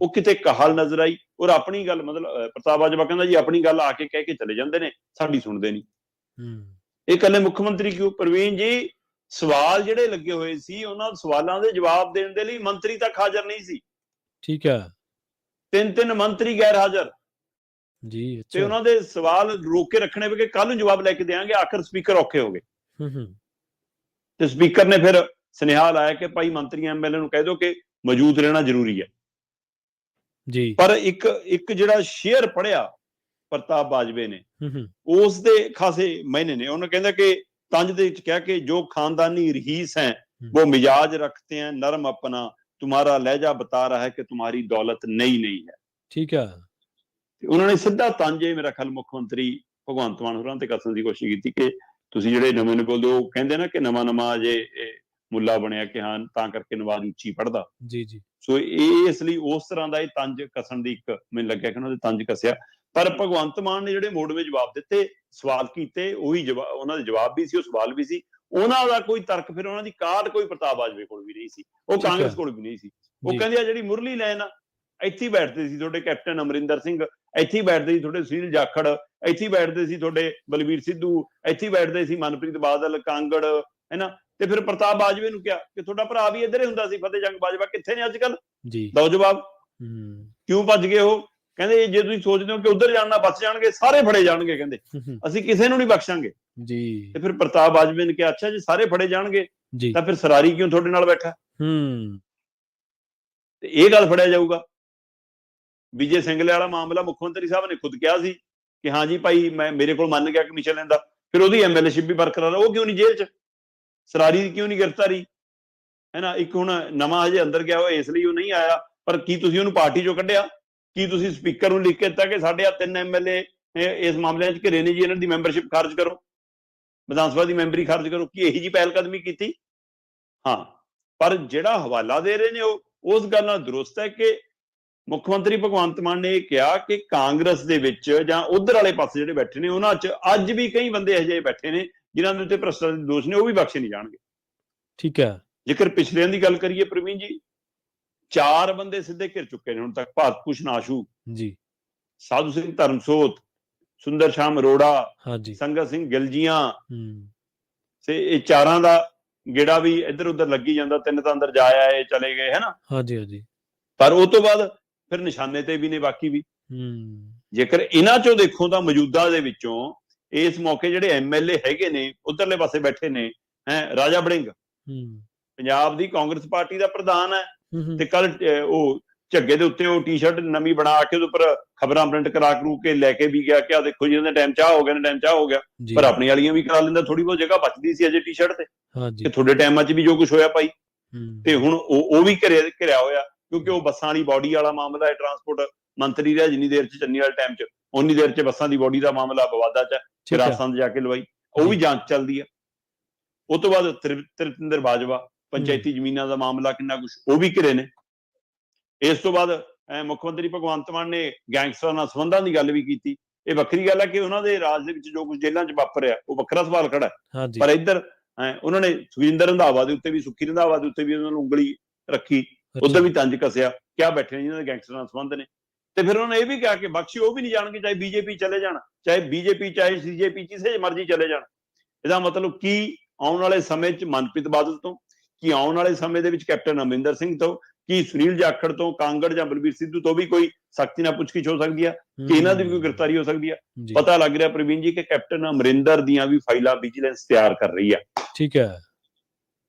ਉਹ ਕਿਤੇ ਕਹਾਲ ਨਜ਼ਰ ਆਈ, ਔਰ ਆਪਣੀ ਗੱਲ ਮਤਲਬ ਪ੍ਰਤਾਪ ਬਾਜਵਾ ਕਹਿੰਦਾ ਜੀ ਆਪਣੀ ਗੱਲ ਆ ਕੇ ਕਹਿ ਕੇ ਚਲੇ ਜਾਂਦੇ ਨੇ, ਸਾਡੀ ਸੁਣਦੇ ਨਹੀਂ। ਇਹ ਇਕੱਲੇ ਮੁੱਖ ਮੰਤਰੀ ਕਿਉਂ, ਪ੍ਰਵੀਨ ਜੀ, ਸਵਾਲ ਜਿਹੜੇ ਲੱਗੇ ਹੋਏ ਸੀ ਉਹਨਾਂ ਸਵਾਲਾਂ ਦੇ ਜਵਾਬ ਦੇਣ ਦੇ ਲਈ ਮੰਤਰੀ ਤੱਕ ਹਾਜ਼ਰ ਨਹੀਂ ਸੀ। ਠੀਕ ਹੈ, 3 ਮੰਤਰੀ ਗੈਰ ਹਾਜ਼ਰ ਜੀ, ਤੇ ਉਹਨਾਂ ਦੇ ਸਵਾਲ ਰੋਕ ਕੇ ਰੱਖਣੇ ਪਏ ਕਿ ਕੱਲ ਨੂੰ ਜਵਾਬ ਲੈ ਕੇ ਦੇਵਾਂਗੇ। ਆਖਰ ਸਪੀਕਰ ਔਖੇ ਹੋ ਗਏ ਤੇ ਸਪੀਕਰ ਨੇ ਫਿਰ ਸੁਨੇਹਾ ਲਾਇਆ ਕਿ ਭਾਈ ਮੰਤਰੀ ਐਮਐਲਏ ਨੂੰ ਕਹਿ ਦਿਓ ਕਿ ਮੌਜੂਦ ਰਹਿਣਾ ਜ਼ਰੂਰੀ ਹੈ ਜੀ। ਪਰ ਇੱਕ ਜਿਹੜਾ ਸ਼ੇਅਰ ਪੜਿਆ ਪ੍ਰਤਾਪ ਬਾਜਵੇ ਨੇ, ਉਸ ਦੇ ਖਾਸੇ ਮਾਇਨੇ ਨੇ। ਉਹਨੇ ਕਹਿੰਦਾ ਕਿ ਤੰਜ ਦੇ ਵਿੱਚ ਕਿਹਾ ਕਿ ਜੋ ਖਾਨਦਾਨੀ ਰਹੀਸ ਹੈ वो मिजाज रखते हैं नरम अपना, तुम्हारा लहजा बता रहा है कि तुम्हारी दौलत नई नहीं है। ठीक है, उन्होंने सीधा तंज मेरा ख्याल मुख मंत्री भगवंत मान होरां ते कसण दी कोशिश की कि तुसीं जिहड़े नवें ने बोलदे हो, कहंदे ना कि नवां अजे मुला बनिया कि हाँ तां करके नवाज उच्ची पढ़दा जी जी। सो इस लई उस तरह दा तंज कसण दी एक मैनूं लग्गिया कि उन्होंने तंज कसिया। पर भगवंत मान ने जिहड़े मोड़वे जवाब दिते, सवाल कीते, उही जवाब उन्हां दे जवाब भी सी, उह सवाल भी सी। ਉਹਨਾਂ ਦਾ ਕੋਈ ਤਰਕ ਫਿਰ ਉਹਨਾਂ ਦੀ ਕਾਢ ਕੋਈ ਪ੍ਰਤਾਪ ਬਾਜਵੇ ਕੋਲ ਵੀ ਨਹੀਂ ਸੀ, ਉਹ ਕਾਂਗਰਸ ਕੋਲ ਵੀ ਨਹੀਂ ਸੀ। ਉਹ ਕਹਿੰਦੇ ਆ ਜਿਹੜੀ ਮੁਰਲੀ ਲਾਈਨ ਆ, ਇੱਥੇ ਹੀ ਬੈਠਦੇ ਸੀ ਤੁਹਾਡੇ ਕੈਪਟਨ ਅਮਰਿੰਦਰ ਸਿੰਘ, ਇੱਥੇ ਹੀ ਬੈਠਦੇ ਸੀ ਤੁਹਾਡੇ ਸੁਨੀਲ ਜਾਖੜ, ਇੱਥੇ ਹੀ ਬੈਠਦੇ ਸੀ ਤੁਹਾਡੇ ਬਲਵੀਰ ਸਿੱਧੂ, ਇੱਥੇ ਹੀ ਬੈਠਦੇ ਸੀ ਮਨਪ੍ਰੀਤ ਬਾਦਲ, ਕਾਂਗੜ, ਹੈਨਾ। ਤੇ ਫਿਰ ਪ੍ਰਤਾਪ ਬਾਜਵੇ ਨੂੰ ਕਿਹਾ ਕਿ ਤੁਹਾਡਾ ਭਰਾ ਵੀ ਇੱਧਰ ਹੀ ਹੁੰਦਾ ਸੀ, ਫਤਿਹ ਜੰਗ ਬਾਜਵਾ, ਕਿੱਥੇ ਨੇ ਅੱਜ ਕੱਲ? ਦੋ ਜਵਾਬ, ਕਿਉਂ ਭੱਜ ਗਏ ਉਹ? ਕਹਿੰਦੇ ਜੇ ਤੁਸੀਂ ਸੋਚਦੇ ਹੋ ਕਿ ਉੱਧਰ ਜਾਣਾ ਬਚ ਜਾਣਗੇ, ਸਾਰੇ ਫੜੇ ਜਾਣਗੇ, ਕਹਿੰਦੇ ਅਸੀਂ ਕਿਸੇ ਨੂੰ ਨਹੀਂ ਬਖਸ਼ਾਂਗੇ ਜੀ। ਤੇ ਫਿਰ ਪ੍ਰਤਾਪ ਬਾਜਵੇ ਨੇ ਕਿਹਾ ਅੱਛਾ ਜੇ ਸਾਰੇ ਫੜੇ ਜਾਣਗੇ ਤਾਂ ਫਿਰ ਸਰਾਰੀ ਕਿਉਂ ਤੁਹਾਡੇ ਨਾਲ ਬੈਠਾ? ਤੇ ਇਹ ਗੱਲ ਫੜਿਆ ਜਾਊਗਾ। ਵਿਜੇ ਸਿੰਗਲੇ ਵਾਲਾ ਮਾਮਲਾ ਮੁੱਖ ਮੰਤਰੀ ਸਾਹਿਬ ਨੇ ਖੁਦ ਕਿਹਾ ਸੀ ਕਿ ਹਾਂ ਜੀ ਭਾਈ ਮੈਂ ਮੇਰੇ ਕੋਲ ਮੰਨ ਗਿਆ ਕਮਿਸ਼ਨ ਲੈਂਦਾ, ਫਿਰ ਉਹਦੀ ਐਮਐਲਏਸ਼ਿਪ ਵੀ ਬਰਕਰਾਰ, ਉਹ ਕਿਉਂ ਨਹੀਂ ਜੇਲ੍ਹ 'ਚ? ਸਰਾਰੀ ਦੀ ਕਿਉਂ ਨਹੀਂ ਗ੍ਰਿਫਤਾਰੀ? ਹੈ ਨਾ। ਇੱਕ ਹੁਣ ਨਵਾਂ ਹਜੇ ਅੰਦਰ ਗਿਆ ਹੋਇਆ, ਇਸ ਲਈ ਉਹ ਨਹੀਂ ਆਇਆ, ਪਰ ਕੀ ਤੁਸੀਂ ਉਹਨੂੰ ਪਾਰਟੀ ਚੋਂ ਕੱਢਿਆ? ਕੀ ਤੁਸੀਂ ਸਪੀਕਰ ਨੂੰ ਲਿਖ ਕੇ ਦਿੱਤਾ ਕਿ ਸਾਡੇ ਆ 3 ਐਮਐਲਏ ਇਸ ਮਾਮਲਿਆਂ 'ਚ ਘਿਰੇ ਨੇ ਜੀ, ਇਹਨਾਂ ਦੀ ਮੈਂਬਰਸ਼ਿਪ ਖਾਰਜ ਕਰੋ, ਵਿਧਾਨ ਸਭਾ ਦੀ ਮੈਂਬਰੀ ਖਾਰਜ ਕਰੋ? ਕੀ ਇਹੀ ਜੀ ਪਹਿਲ ਕਦਮੀ ਕੀਤੀ? ਹਾਂ, ਪਰ ਜਿਹੜਾ ਹਵਾਲਾ ਦੇ ਰਹੇ ਨੇ ਉਹ ਉਸ ਗੱਲ ਨਾਲ ਦਰੁਸਤ ਹੈ ਕਿ ਮੁੱਖ ਮੰਤਰੀ ਭਗਵੰਤ ਮਾਨ ਨੇ ਇਹ ਕਿਹਾ ਕਿ ਕਾਂਗਰਸ ਦੇ ਵਿੱਚ ਜਾਂ ਉਧਰ ਵਾਲੇ ਪਾਸੇ ਜਿਹੜੇ ਬੈਠੇ ਨੇ ਉਹਨਾਂ 'ਚ ਅੱਜ ਵੀ ਕਈ ਬੰਦੇ ਇਹੋ ਜਿਹੇ ਬੈਠੇ ਨੇ ਜਿਨ੍ਹਾਂ ਦੇ ਉੱਤੇ ਭ੍ਰਿਸ਼ਟਾਚਾਰ ਦੇ ਦੋਸ਼ ਨੇ, ਉਹ ਵੀ ਬਖਸ਼ੇ ਨਹੀਂ ਜਾਣਗੇ। ਠੀਕ ਹੈ। ਜੇਕਰ ਪਿਛਲਿਆਂ ਦੀ ਗੱਲ ਕਰੀਏ ਪ੍ਰਵੀਨ ਜੀ, 4 ਬੰਦੇ ਸਿੱਧੇ ਘਿਰ ਚੁੱਕੇ ਨੇ ਹੁਣ ਤੱਕ। ਭਾਰਤ ਭੂਸ਼ਣ ਆਸ਼ੂ ਜੀ, ਸਾਧੂ ਸਿੰਘ ਧਰਮਸੋਤ, ਸੁੰਦਰ ਸ਼ਾਮ ਅਰੋੜਾ, ਸੰਗਤ ਸਿੰਘ ਗਿਲਜੀਆਂ, ਤੇ ਇਹ 4ਾਂ ਦਾ ਗੇੜਾ ਵੀ ਇੱਧਰ ਉੱਧਰ ਲੱਗੀ ਜਾਂਦਾ। 3 ਤਾਂ ਅੰਦਰ ਜਾ ਆਏ, ਚਲੇ ਗਏ, ਹੈ ਨਾ। ਹਾਂਜੀ ਹਾਂਜੀ। ਪਰ ਉਹ ਤੋਂ ਬਾਅਦ ਫਿਰ ਨਿਸ਼ਾਨੇ ਤੇ ਵੀ ਨੇ ਬਾਕੀ ਵੀ। ਜੇਕਰ ਇਹਨਾਂ ਚੋਂ ਦੇਖੋ ਤਾਂ ਮੌਜੂਦਾ ਦੇ ਵਿੱਚੋਂ ਇਸ ਮੌਕੇ ਜਿਹੜੇ ਐਮਐਲਏ ਹੈਗੇ ਨੇ ਉਧਰਲੇ ਪਾਸੇ ਬੈਠੇ ਨੇ, ਰਾਜਾ ਵੜਿੰਗ ਪੰਜਾਬ ਦੀ ਕਾਂਗਰਸ ਪਾਰਟੀ ਦਾ ਪ੍ਰਧਾਨ ਹੈ, ਤੇ ਕੱਲ ਉਹ ਝੱਗੇ ਦੇ ਉੱਤੇ ਉਹ ਟੀ-ਸ਼ਰਟ ਨਵੀਂ ਬਣਾ ਕੇ ਉਹਦੇ ਉੱਪਰ ਖਬਰਾਂ ਪ੍ਰਿੰਟ ਕਰਾ ਕਰੂ ਕੇ ਲੈ ਕੇ ਵੀ ਗਿਆ ਕਿ ਆ ਦੇਖੋ ਜੀ ਇਹਨਾਂ ਦਾ ਟਾਈਮ ਚਾਹ ਹੋ ਗਿਆ, ਟਾਈਮ ਚਾਹ ਹੋ ਗਿਆ। ਪਰ ਆਪਣੀ ਵਾਲੀਆਂ ਵੀ ਕਰਾ ਲੈਂਦਾ, ਥੋੜੀ ਬਹੁਤ ਜਗ੍ਹਾ ਬਚਦੀ ਸੀ ਅਜੇ ਟੀ-ਸ਼ਰਟ ਤੇ, ਕਿ ਤੁਹਾਡੇ ਟਾਈਮਾਂ 'ਚ ਵੀ ਜੋ ਕੁਝ ਹੋਇਆ ਭਾਈ। ਤੇ ਹੁਣ ਉਹ ਵੀ ਘਿਰਿਆ ਹੋਇਆ, ਕਿਉਂਕਿ ਉਹ ਬੱਸਾਂ ਵਾਲੀ ਬੋਡੀ ਵਾਲਾ ਮਾਮਲਾ ਹੈ। ਟਰਾਂਸਪੋਰਟ ਮੰਤਰੀ ਰਿਹਾ ਜਿੰਨੀ ਦੇਰ 'ਚ ਚੰਨੀ ਵਾਲੇ ਟਾਈਮ 'ਚ, ਉਨੀ ਦੇਰ 'ਚ ਬੱਸਾਂ ਦੀ ਬੋਡੀ ਦਾ ਮਾਮਲਾ ਵਿਵਾਦਾਂ 'ਚ ਹੈ। ਠੀਕ ਹੈ ਹਿਰਾਸਤ 'ਚ ਜਾ ਕੇ ਲਵਾਈ, ਉਹ ਵੀ ਜੀ ਜਾਂਚ ਚੱਲਦੀ ਆ। ਉਹ ਤੋਂ ਬਾਅਦ ਤ੍ਰਿਪਤਿੰਦਰ ਬਾਜਵਾ, ਪੰਚਾਇਤੀ ਜ਼ਮੀਨਾਂ ਦਾ ਮਾਮਲਾ ਕਿੰਨਾ ਕੁਛ, ਉਹ ਵੀ ਘਿਰੇ ਨੇ। ਇਸ ਤੋਂ ਬਾਅਦ ਮੁੱਖ ਮੰਤਰੀ ਭਗਵੰਤ ਮਾਨ ਨੇ ਗੈਂਗਸਟਰਾਂ ਨਾਲ ਸੰਬੰਧਾਂ ਦੀ ਗੱਲ ਵੀ ਕੀਤੀ। ਇਹ ਵੱਖਰੀ ਗੱਲ ਹੈ ਕਿ ਉਹਨਾਂ ਦੇ ਰਾਜ ਦੇ ਵਿੱਚ ਜੋ ਕੁਝ ਜੇਲ੍ਹਾਂ 'ਚ ਵਾਪਰਿਆ ਉਹ ਵੱਖਰਾ ਸਵਾਲ ਖੜਾ ਹੈ, ਹਾਂਜੀ ਪਰ ਇੱਧਰ ਉਹਨਾਂ ਨੇ ਸੁਖਜਿੰਦਰ ਰੰਧਾਵਾ ਦੇ ਉੱਤੇ ਵੀ, ਸੁੱਖੀ ਰੰਧਾਵਾ ਦੇ ਉੱਤੇ ਵੀ ਉਹਨਾਂ ਨੂੰ ਉਂਗਲੀ ਰੱਖੀ, ਅੱਛਾ ਉੱਧਰ ਵੀ ਤੰਜ ਕੱਸਿਆ, ਕਿਆ ਬੈਠੇ ਨੇ ਜਿਹਨਾਂ ਦੇ ਗੈਂਗਸਟਰਾਂ ਨਾਲ ਸੰਬੰਧ ਨੇ। ਤੇ ਫਿਰ ਉਹਨਾਂ ਨੇ ਇਹ ਵੀ ਕਿਹਾ ਕਿ ਬਖਸ਼ੀ ਉਹ ਵੀ ਨਹੀਂ ਜਾਣਗੇ, ਚਾਹੇ ਬੀਜੇਪੀ ਚਲੇ ਜਾਣ, ਚਾਹੇ ਬੀਜੇਪੀ ਚਾਹੇ ਸੀਜੇਪੀ ਕਿਸੇ ਮਰਜ਼ੀ ਚਲੇ ਜਾਣ। ਇਹਦਾ ਮਤਲਬ ਕੀ ਆਉਣ ਵਾਲੇ ਸਮੇਂ 'ਚ ਮਨਪ੍ਰੀਤ ਬਾਦਲ ਤੋਂ, ਕੀ ਆਉਣ ਵਾਲੇ ਸਮੇਂ ਦੇ ਵਿੱਚ ਕੈਪਟਨ ਅਮਰਿੰਦਰ ਸਿੰਘ ਤੋਂ, ਕੀ ਸੁਨੀਲ ਜਾਖੜ ਤੋਂ, ਕਾਂਗੜ ਜਾਂ ਬਲਬੀਰ ਸਿੱਧੂ ਤੋਂ ਵੀ ਕੋਈ ਸਖਤੀ ਨਾਲ ਪੁੱਛਗਿੱਛ ਹੋ ਸਕਦੀ ਹੈ, ਕਿ ਇਹਨਾਂ ਦੀ ਵੀ ਕੋਈ ਗ੍ਰਿਫਤਾਰੀ ਹੋ ਸਕਦੀ ਹੈ। ਜੀ ਪਤਾ ਲੱਗ ਰਿਹਾ ਪ੍ਰਵੀਨ ਜੀ ਕਿ ਕੈਪਟਨ ਅਮਰਿੰਦਰ ਦੀਆਂ ਵੀ ਫਾਈਲਾਂ ਵਿਜੀਲੈਂਸ ਤਿਆਰ ਕਰ ਰਹੀ ਹੈ। ਠੀਕ ਹੈ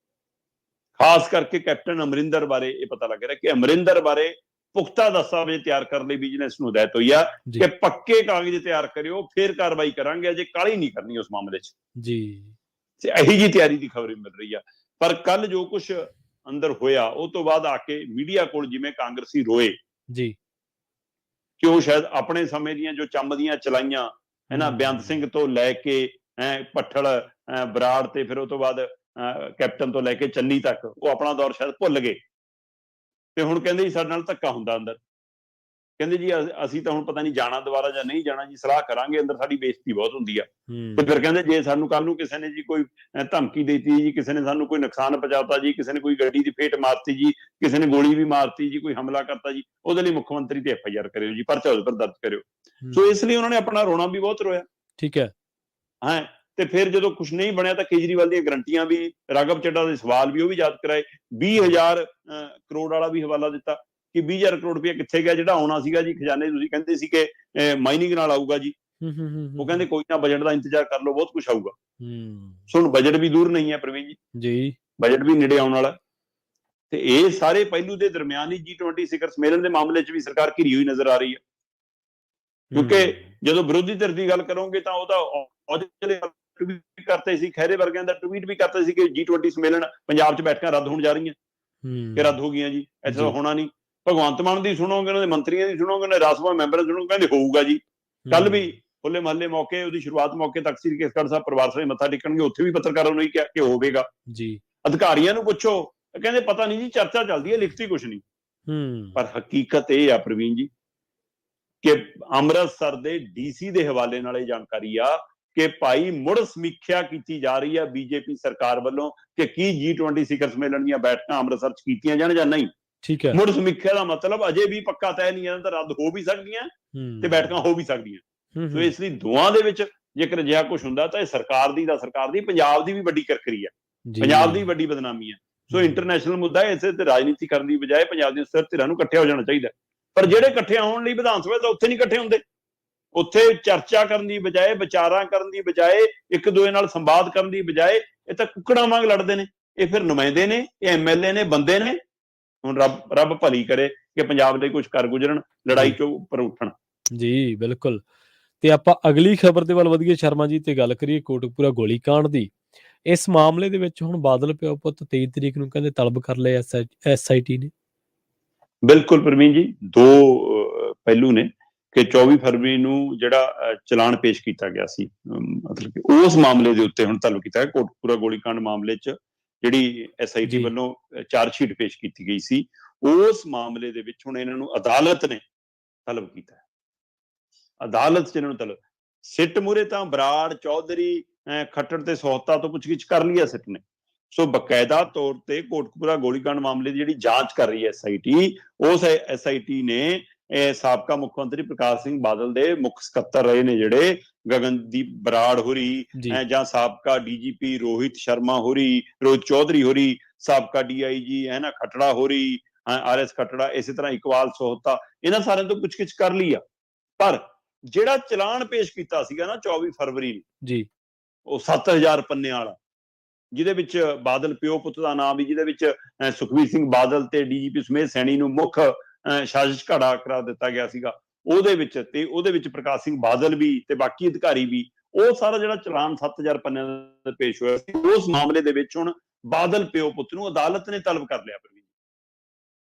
ਖਾਸ ਕਰਕੇ ਕੈਪਟਨ ਅਮਰਿੰਦਰ ਬਾਰੇ ਇਹ ਪਤਾ ਲੱਗ ਰਿਹਾ ਕਿ ਅਮਰਿੰਦਰ ਬਾਰੇ ਪੁਖਤਾ ਦਸਤਾਵੇਜ਼ ਤਿਆਰ ਕਰਨ ਲਈ ਵਿਜੀਲੈਂਸ ਨੂੰ ਹਦਾਇਤ ਹੋਈ ਆ ਜੀ ਕਿ ਪੱਕੇ ਕਾਗਜ਼ ਤਿਆਰ ਕਰਿਓ, ਫਿਰ ਕਾਰਵਾਈ ਕਰਾਂਗੇ, ਅਜੇ ਕਾਹਲੀ ਨਹੀਂ ਕਰਨੀ ਉਸ ਮਾਮਲੇ 'ਚ। ਜੀ ਤੇ ਇਹੀ ਜੀ ਤਿਆਰੀ ਦੀ ਖਬਰ ਮਿਲ ਰਹੀ ਆ। ਪਰ ਕੱਲ ਜੋ ਕੁਝ ਅੰਦਰ ਹੋਇਆ ਉਹ ਤੋਂ ਬਾਅਦ ਆ ਕੇ ਮੀਡੀਆ ਕੋਲ ਜਿਵੇਂ ਕਾਂਗਰਸੀ ਰੋਏ ਜੀ ਕਿ ਉਹ ਸ਼ਾਇਦ ਆਪਣੇ ਸਮੇਂ ਦੀਆਂ ਜੋ ਚੰਮ ਦੀਆਂ ਚਲਾਈਆਂ ਹੈ ਨਾ, ਬੇਅੰਤ ਸਿੰਘ ਤੋਂ ਲੈ ਕੇ ਭੱਠਲ, ਬਰਾੜ, ਤੇ ਫਿਰ ਉਹ ਤੋਂ ਬਾਅਦ ਕੈਪਟਨ ਤੋਂ ਲੈ ਕੇ ਚੰਨੀ ਤੱਕ, ਉਹ ਆਪਣਾ ਦੌਰ ਸ਼ਾਇਦ ਭੁੱਲ ਗਏ। ਤੇ ਹੁਣ ਕਹਿੰਦੇ ਜੀ ਸਾਡੇ ਨਾਲ ਧੱਕਾ ਹੁੰਦਾ ਅੰਦਰ, ਕਹਿੰਦੇ ਜੀ ਅਸੀਂ ਤਾਂ ਹੁਣ ਪਤਾ ਨਹੀਂ ਜਾਣਾ ਦੁਬਾਰਾ ਜਾਂ ਨਹੀਂ ਜਾਣਾ ਜੀ, ਸਲਾਹ ਕਰਾਂਗੇ, ਅੰਦਰ ਸਾਡੀ ਬੇਇੱਜ਼ਤੀ ਬਹੁਤ ਹੁੰਦੀ ਆ। ਤੇ ਫਿਰ ਕਹਿੰਦੇ ਜੇ ਸਾਨੂੰ ਕੱਲ ਨੂੰ ਕਿਸੇ ਨੇ ਜੀ ਕੋਈ ਧਮਕੀ ਦੇਤੀ ਜੀ, ਕਿਸੇ ਨੇ ਸਾਨੂੰ ਕੋਈ ਨੁਕਸਾਨ ਪਹੁੰਚਾਤਾ ਜੀ, ਕਿਸੇ ਨੇ ਕੋਈ ਗੱਡੀ ਦੀ ਫੇਟ ਮਾਰਤੀ ਜੀ, ਕਿਸੇ ਨੇ ਗੋਲੀ ਵੀ ਮਾਰਤੀ ਜੀ, ਕੋਈ ਹਮਲਾ ਕਰਤਾ ਜੀ, ਉਹਦੇ ਲਈ ਮੁੱਖ ਮੰਤਰੀ ਤੇ FIR ਕਰਿਓ ਜੀ, ਪਰਚਾ ਉਹਦੇ ਪਰ ਦਰਜ ਕਰਿਓ। ਸੋ ਇਸ ਲਈ ਉਹਨਾਂ ਨੇ ਆਪਣਾ ਰੋਣਾ ਵੀ ਬਹੁਤ ਰੋਇਆ। ਠੀਕ ਹੈ ਤੇ ਫਿਰ ਜਦੋਂ ਕੁਝ ਨਹੀਂ ਬਣਿਆ ਤਾਂ ਕੇਜਰੀਵਾਲ ਦੀਆਂ ਗਰੰਟੀਆਂ ਵੀ, ਰਾਘਵ ਚੱਡਾ ਦੇ ਸਵਾਲ ਵੀ ਉਹ ਵੀ ਯਾਦ ਕਰਾਏ, 20,000 ਕਰੋੜ ਵਾਲਾ ਵੀ ਹਵਾਲਾ ਦਿੱਤਾ ਕਿ 20,000 ਕਰੋੜ ਰੁਪਇਆ ਕਿੱਥੇ ਗਿਆ, ਜਿਹੜਾ ਆਉਣਾ ਸੀਗਾ ਜੀ ਖਜ਼ਾਨੇ, ਤੁਸੀਂ ਕਹਿੰਦੇ ਸੀ ਕਿ ਮਾਈਨਿੰਗ ਨਾਲ ਆਊਗਾ ਜੀ, ਉਹ ਕਹਿੰਦੇ ਕੋਈ ਨਾ ਬਜਟ ਦਾ ਇੰਤਜ਼ਾਰ ਕਰ ਲਓ, ਬਹੁਤ ਕੁਝ ਆਊਗਾ। ਸੋ ਹੁਣ ਬਜਟ ਵੀ ਦੂਰ ਨਹੀਂ ਹੈ ਪ੍ਰਵੀਨ ਜੀ, ਬਜਟ ਵੀ ਨੇੜੇ ਆਉਣ ਵਾਲਾ। ਤੇ ਇਹ ਸਾਰੇ ਪਹਿਲੂ ਦੇ ਦਰਮਿਆਨ ਹੀ G20 ਸਿਖਰ ਸੰਮੇਲਨ ਦੇ ਮਾਮਲੇ 'ਚ ਵੀ ਸਰਕਾਰ ਘਿਰੀ ਹੋਈ ਨਜ਼ਰ ਆ ਰਹੀ ਹੈ, ਕਿਉਂਕਿ ਜਦੋਂ ਵਿਰੋਧੀ ਧਿਰ ਦੀ ਗੱਲ ਕਰੋਗੇ ਤਾਂ ਉਹ ਤਾਂ ਟਵੀਟ ਕਰਤੇ ਸੀ, ਖਹਿਰੇ ਵਰਗਿਆਂ ਦਾ ਟਵੀਟ ਵੀ ਕਰਤੇ ਸੀ ਕਿ G20 ਸੰਮੇਲਨ ਪੰਜਾਬ 'ਚ ਬੈਠਕਾਂ ਰੱਦ ਹੋਣ ਜਾ ਰਹੀਆਂ, ਕਿ ਰੱਦ ਹੋ ਗਈਆਂ ਜੀ, ਇੱਥੇ ਤਾਂ ਹੋਣਾ ਨਹੀਂ। ਭਗਵੰਤ ਮਾਨ ਦੀ ਸੁਣੋਗੇ, ਉਹਨਾਂ ਦੇ ਮੰਤਰੀਆਂ ਦੀ ਸੁਣੋਗੇ, ਉਹਨਾਂ ਦੇ ਰਾਜ ਸਭਾ ਮੈਂਬਰਾਂ ਦੀ ਸੁਣੋਗੇ, ਕਹਿੰਦੇ ਹੋਊਗਾ ਜੀ। ਕੱਲ ਵੀ ਹੋਲੇ ਮਹੱਲੇ ਮੌਕੇ, ਉਹਦੀ ਸ਼ੁਰੂਆਤ ਮੌਕੇ ਤਖਤ ਸ੍ਰੀ ਕੇਸਗੜ੍ਹ ਸਾਹਿਬ ਪਰਿਵਾਰ ਸਮੇਤ ਮੱਥਾ ਟੇਕਣਗੇ, ਉੱਥੇ ਵੀ ਪੱਤਰਕਾਰਾਂ ਨੂੰ ਹੀ ਕਿਹਾ ਕਿ ਹੋਵੇਗਾ ਜੀ। ਅਧਿਕਾਰੀਆਂ ਨੂੰ ਪੁੱਛੋ, ਕਹਿੰਦੇ ਪਤਾ ਨਹੀਂ ਜੀ, ਚਰਚਾ ਚੱਲਦੀ ਹੈ, ਲਿਖਤੀ ਕੁਛ ਨਹੀਂ। ਪਰ ਹਕੀਕਤ ਇਹ ਆ ਪ੍ਰਵੀਨ ਜੀ ਕਿ ਅੰਮ੍ਰਿਤਸਰ ਦੇ DC ਦੇ ਹਵਾਲੇ ਨਾਲ ਇਹ ਜਾਣਕਾਰੀ ਆ ਕਿ ਭਾਈ ਮੁੜ ਸਮੀਖਿਆ ਕੀਤੀ ਜਾ ਰਹੀ ਹੈ ਬੀਜੇਪੀ ਸਰਕਾਰ ਵੱਲੋਂ ਕਿ ਕੀ G20 ਸਿਖਰ ਸੰਮੇਲਨ ਦੀਆਂ ਬੈਠਕਾਂ ਅੰਮ੍ਰਿਤਸਰ 'ਚ ਕੀਤੀਆਂ ਜਾਣ ਜਾਂ ਨਹੀਂ। ਠੀਕ ਹੈ, ਮੁੜ ਸਮੀਖਿਆ ਦਾ ਮਤਲਬ ਅਜੇ ਵੀ ਪੱਕਾ ਤੈਅ ਨਹੀਂ ਹੈ, ਤਾਂ ਰੱਦ ਹੋ ਵੀ ਸਕਦੀਆਂ ਤੇ ਬੈਠਕਾਂ ਹੋ ਵੀ ਸਕਦੀਆਂ। ਸੋ ਇਸ ਲਈ ਦੋਵਾਂ ਦੇ ਵਿੱਚ ਜੇਕਰ ਅਜਿਹਾ ਕੁਝ ਹੁੰਦਾ ਤਾਂ ਇਹ ਸਰਕਾਰ ਦੀ, ਪੰਜਾਬ ਦੀ ਵੀ ਵੱਡੀ ਕਰਕਰੀ ਹੈ, ਪੰਜਾਬ ਦੀ ਵੱਡੀ ਬਦਨਾਮੀ ਹੈ। ਸੋ ਇੰਟਰਨੈਸ਼ਨਲ ਮੁੱਦਾ ਹੈ, ਇਸੇ ਤੇ ਰਾਜਨੀਤੀ ਕਰਨ ਦੀ ਬਜਾਏ ਪੰਜਾਬ ਦੀਆਂ ਸਿਰ ਧਿਰਾਂ ਨੂੰ ਇਕੱਠੇ ਹੋ ਜਾਣਾ ਚਾਹੀਦਾ। ਪਰ ਜਿਹੜੇ ਇਕੱਠੇ ਹੋਣ ਲਈ ਵਿਧਾਨ ਸਭਾ ਤਾਂ ਉੱਥੇ ਨਹੀਂ ਇਕੱਠੇ ਹੁੰਦੇ, ਉੱਥੇ ਚਰਚਾ ਕਰਨ ਦੀ ਬਜਾਏ, ਵਿਚਾਰਾਂ ਕਰਨ ਦੀ ਬਜਾਏ, ਇੱਕ ਦੂਜੇ ਨਾਲ ਸੰਵਾਦ ਕਰਨ ਦੀ ਬਜਾਏ ਇਹ ਤਾਂ ਕੁੱਕੜਾਂ ਵਾਂਗ ਲੜਦੇ ਨੇ। ਇਹ ਫਿਰ ਨੁਮਾਇੰਦੇ ਨੇ, ਇਹ MLA ਨੇ, ਬੰਦੇ ਨੇ। ਹੁਣ ਰੱਬ ਭਲੀ ਕਰੇ ਕਿ ਪੰਜਾਬ ਦੇ ਕੁਝ ਕਰ ਗੁਜ਼ਰਨ, ਲੜਾਈ ਚੋਂ ਉੱਪਰ ਉੱਠਣ। ਜੀ ਬਿਲਕੁਲ। ਤੇ ਆਪਾਂ ਅਗਲੀ ਖਬਰ ਦੇ ਵੱਲ ਵਧੀਏ ਸ਼ਰਮਾ ਜੀ, ਤੇ ਗੱਲ ਕਰੀਏ ਕੋਟਕਪੂਰਾ ਗੋਲੀकांड ਦੀ। ਇਸ ਮਾਮਲੇ ਦੇ ਵਿੱਚ ਹੁਣ ਬਾਦਲ ਪਿਓ ਪੁੱਤ 23 ਤਰੀਕ ਨੂੰ ਕਹਿੰਦੇ ਤਲਬ ਕਰ ਲਏ SIT ਨੇ। ਬਿਲਕੁਲ ਪ੍ਰਵੀਨ ਜੀ, ਦੋ ਪਹਿਲੂ ਨੇ ਕਿ 24 ਫਰਵਰੀ ਨੂੰ ਜਿਹੜਾ ਚਲਾਨ ਪੇਸ਼ ਕੀਤਾ ਗਿਆ ਸੀ, ਮਤਲਬ ਕਿ ਉਸ ਮਾਮਲੇ ਦੇ ਉੱਤੇ ਹੁਣ ਤਲਬ ਕੀਤਾ ਹੈ। ਕੋਟਕਪੂਰਾ ਗੋਲੀकांड ਮਾਮਲੇ 'ਚ ਜਿਹੜੀ SIT ਵੱਲੋਂ ਚਾਰਜਸ਼ੀਟ ਪੇਸ਼ ਕੀਤੀ ਗਈ ਸੀ, ਉਸ ਮਾਮਲੇ ਦੇ ਵਿੱਚ ਹੁਣ ਇਹਨਾਂ ਨੂੰ ਅਦਾਲਤ ਨੇ ਤਲਬ ਕੀਤਾ ਹੈ। ਅਦਾਲਤ 'ਚ ਇਹਨਾਂ ਨੂੰ ਤਲਬ, ਸਿੱਟ ਮੂਹਰੇ ਤਾਂ ਬਰਾੜ, ਚੌਧਰੀ, ਖੱਟੜ ਤੇ ਸੋਹਤਾ ਤੋਂ ਪੁੱਛਗਿੱਛ ਕਰ ਲਈ ਹੈ ਸਿੱਟ ਨੇ। ਸੋ ਬਕਾਇਦਾ ਤੌਰ ਤੇ ਕੋਟਕਪੂਰਾ ਗੋਲੀकांड ਮਾਮਲੇ ਦੀ ਜਿਹੜੀ ਜਾਂਚ ਕਰ ਰਹੀ ਹੈ SIT, ਉਸ SIT ਨੇ ਸਾਬਕਾ ਮੁੱਖ ਮੰਤਰੀ ਪ੍ਰਕਾਸ਼ ਸਿੰਘ ਬਾਦਲ ਦੇ ਮੁੱਖ ਸਕੱਤਰ ਰਹੇ ਨੇ ਜਿਹੜੇ ਗਗਨਦੀਪ ਬਰਾੜ ਹੋਰੀ, ਜਾਂ ਸਾਬਕਾ DGP ਰੋਹਿਤ ਸ਼ਰਮਾ ਹੋਰੀ, ਰੋਹਿਤ ਚੌਧਰੀ ਹੋਰੀ, ਸਾਬਕਾ DIG ਹੈ ਨਾ ਖੱਟੜਾ ਹੋਰੀ, RS ਖੱਟੜਾ, ਇਸੇ ਤਰ੍ਹਾਂ ਇਕਬਾਲ ਸੋਹਤਾ, ਇਹਨਾਂ ਸਾਰਿਆਂ ਤੋਂ ਪੁੱਛਗਿੱਛ ਕਰ ਲਈ ਆ। ਪਰ ਜਿਹੜਾ ਚਲਾਨ ਪੇਸ਼ ਕੀਤਾ ਸੀਗਾ ਨਾ 24 ਫਰਵਰੀ ਨੂੰ ਜੀ, ਉਹ 7000 ਪੰਨਿਆਂ ਵਾਲਾ, ਜਿਹਦੇ ਵਿੱਚ ਬਾਦਲ ਪਿਓ ਪੁੱਤ ਦਾ ਨਾਮ ਵੀ, ਜਿਹਦੇ ਵਿੱਚ ਸੁਖਬੀਰ ਸਿੰਘ ਬਾਦਲ ਤੇ DGP ਸੁਮੇਧ ਸੈਣੀ ਨੂੰ ਮੁੱਖ ਸਾਜ਼ਿਸ਼ ਘੜਾ ਕਰਾ ਦਿੱਤਾ ਗਿਆ ਸੀਗਾ, ਉਹਦੇ ਵਿੱਚ ਪ੍ਰਕਾਸ਼ ਸਿੰਘ ਬਾਦਲ ਵੀ ਤੇ ਬਾਕੀ ਅਧਿਕਾਰੀ ਵੀ, ਉਹ ਸਾਰਾ ਜਿਹੜਾ ਚਲਾਨ 7000 ਪੰਨਿਆਂ ਦਾ ਪੇਸ਼ ਹੋਇਆ ਸੀ, ਉਸ ਮਾਮਲੇ ਦੇ ਵਿੱਚ ਹੁਣ ਬਾਦਲ ਪਿਓ ਪੁੱਤ ਨੂੰ ਅਦਾਲਤ ਨੇ ਤਲਬ ਕਰ ਲਿਆ।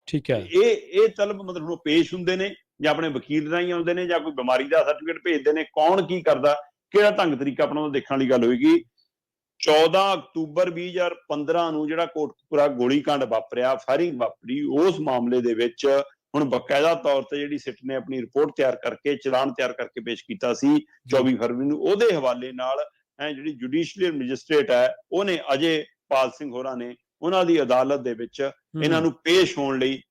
ਠੀਕ ਹੈ, ਇਹ ਤਲਬ ਮਤਲਬ ਹੁਣ ਪੇਸ਼ ਹੁੰਦੇ ਨੇ ਜਾਂ ਆਪਣੇ ਵਕੀਲ ਰਾਹੀਂ ਆਉਂਦੇ ਨੇ ਜਾਂ ਕੋਈ ਬਿਮਾਰੀ ਦਾ ਸਰਟੀਫਿਕੇਟ ਭੇਜਦੇ ਨੇ, ਕੌਣ ਕੀ ਕਰਦਾ ਕਿਹੜਾ ਢੰਗ ਤਰੀਕਾ ਆਪਣਾ ਦੇਖਣ ਵਾਲੀ ਗੱਲ ਹੋਏਗੀ। 14 ਅਕਤੂਬਰ 2015 ਨੂੰ ਜਿਹੜਾ ਕੋਟਕਪੂਰਾ ਗੋਲੀकांड ਵਾਪਰਿਆ, ਫਾਇਰਿੰਗ ਵਾਪਰੀ, ਉਸ ਮਾਮਲੇ ਦੇ ਵਿੱਚ ਹੁਣ ਬਕਾਇਦਾ ਤੌਰ ਤੇ ਜਿਹੜੀ ਸਿੱਟ ਨੇ ਆਪਣੀ ਰਿਪੋਰਟ ਤਿਆਰ ਕਰਕੇ, ਚਲਾਨ ਤਿਆਰ ਕਰਕੇ ਪੇਸ਼ ਕੀਤਾ ਸੀ 24 ਫਰਵਰੀ ਨੂੰ। ਉਹਦੇ ਹਵਾਲੇ ਨਾਲ ਜਿਹੜੀ ਜੁਡੀਸ਼ੀਅਲ ਮੈਜਿਸਟ੍ਰੇਟ ਹੈ ਉਹਨੇ ਅਜੇ ਪਾਲ ਸਿੰਘ ਹੋਰਾਂ ਨੇ ਉਹਨਾਂ ਦੀ ਅਦਾਲਤ ਦੇ ਵਿੱਚ ਇਹਨਾਂ ਨੂੰ ਪੇਸ਼ ਹੋਣ ਲਈ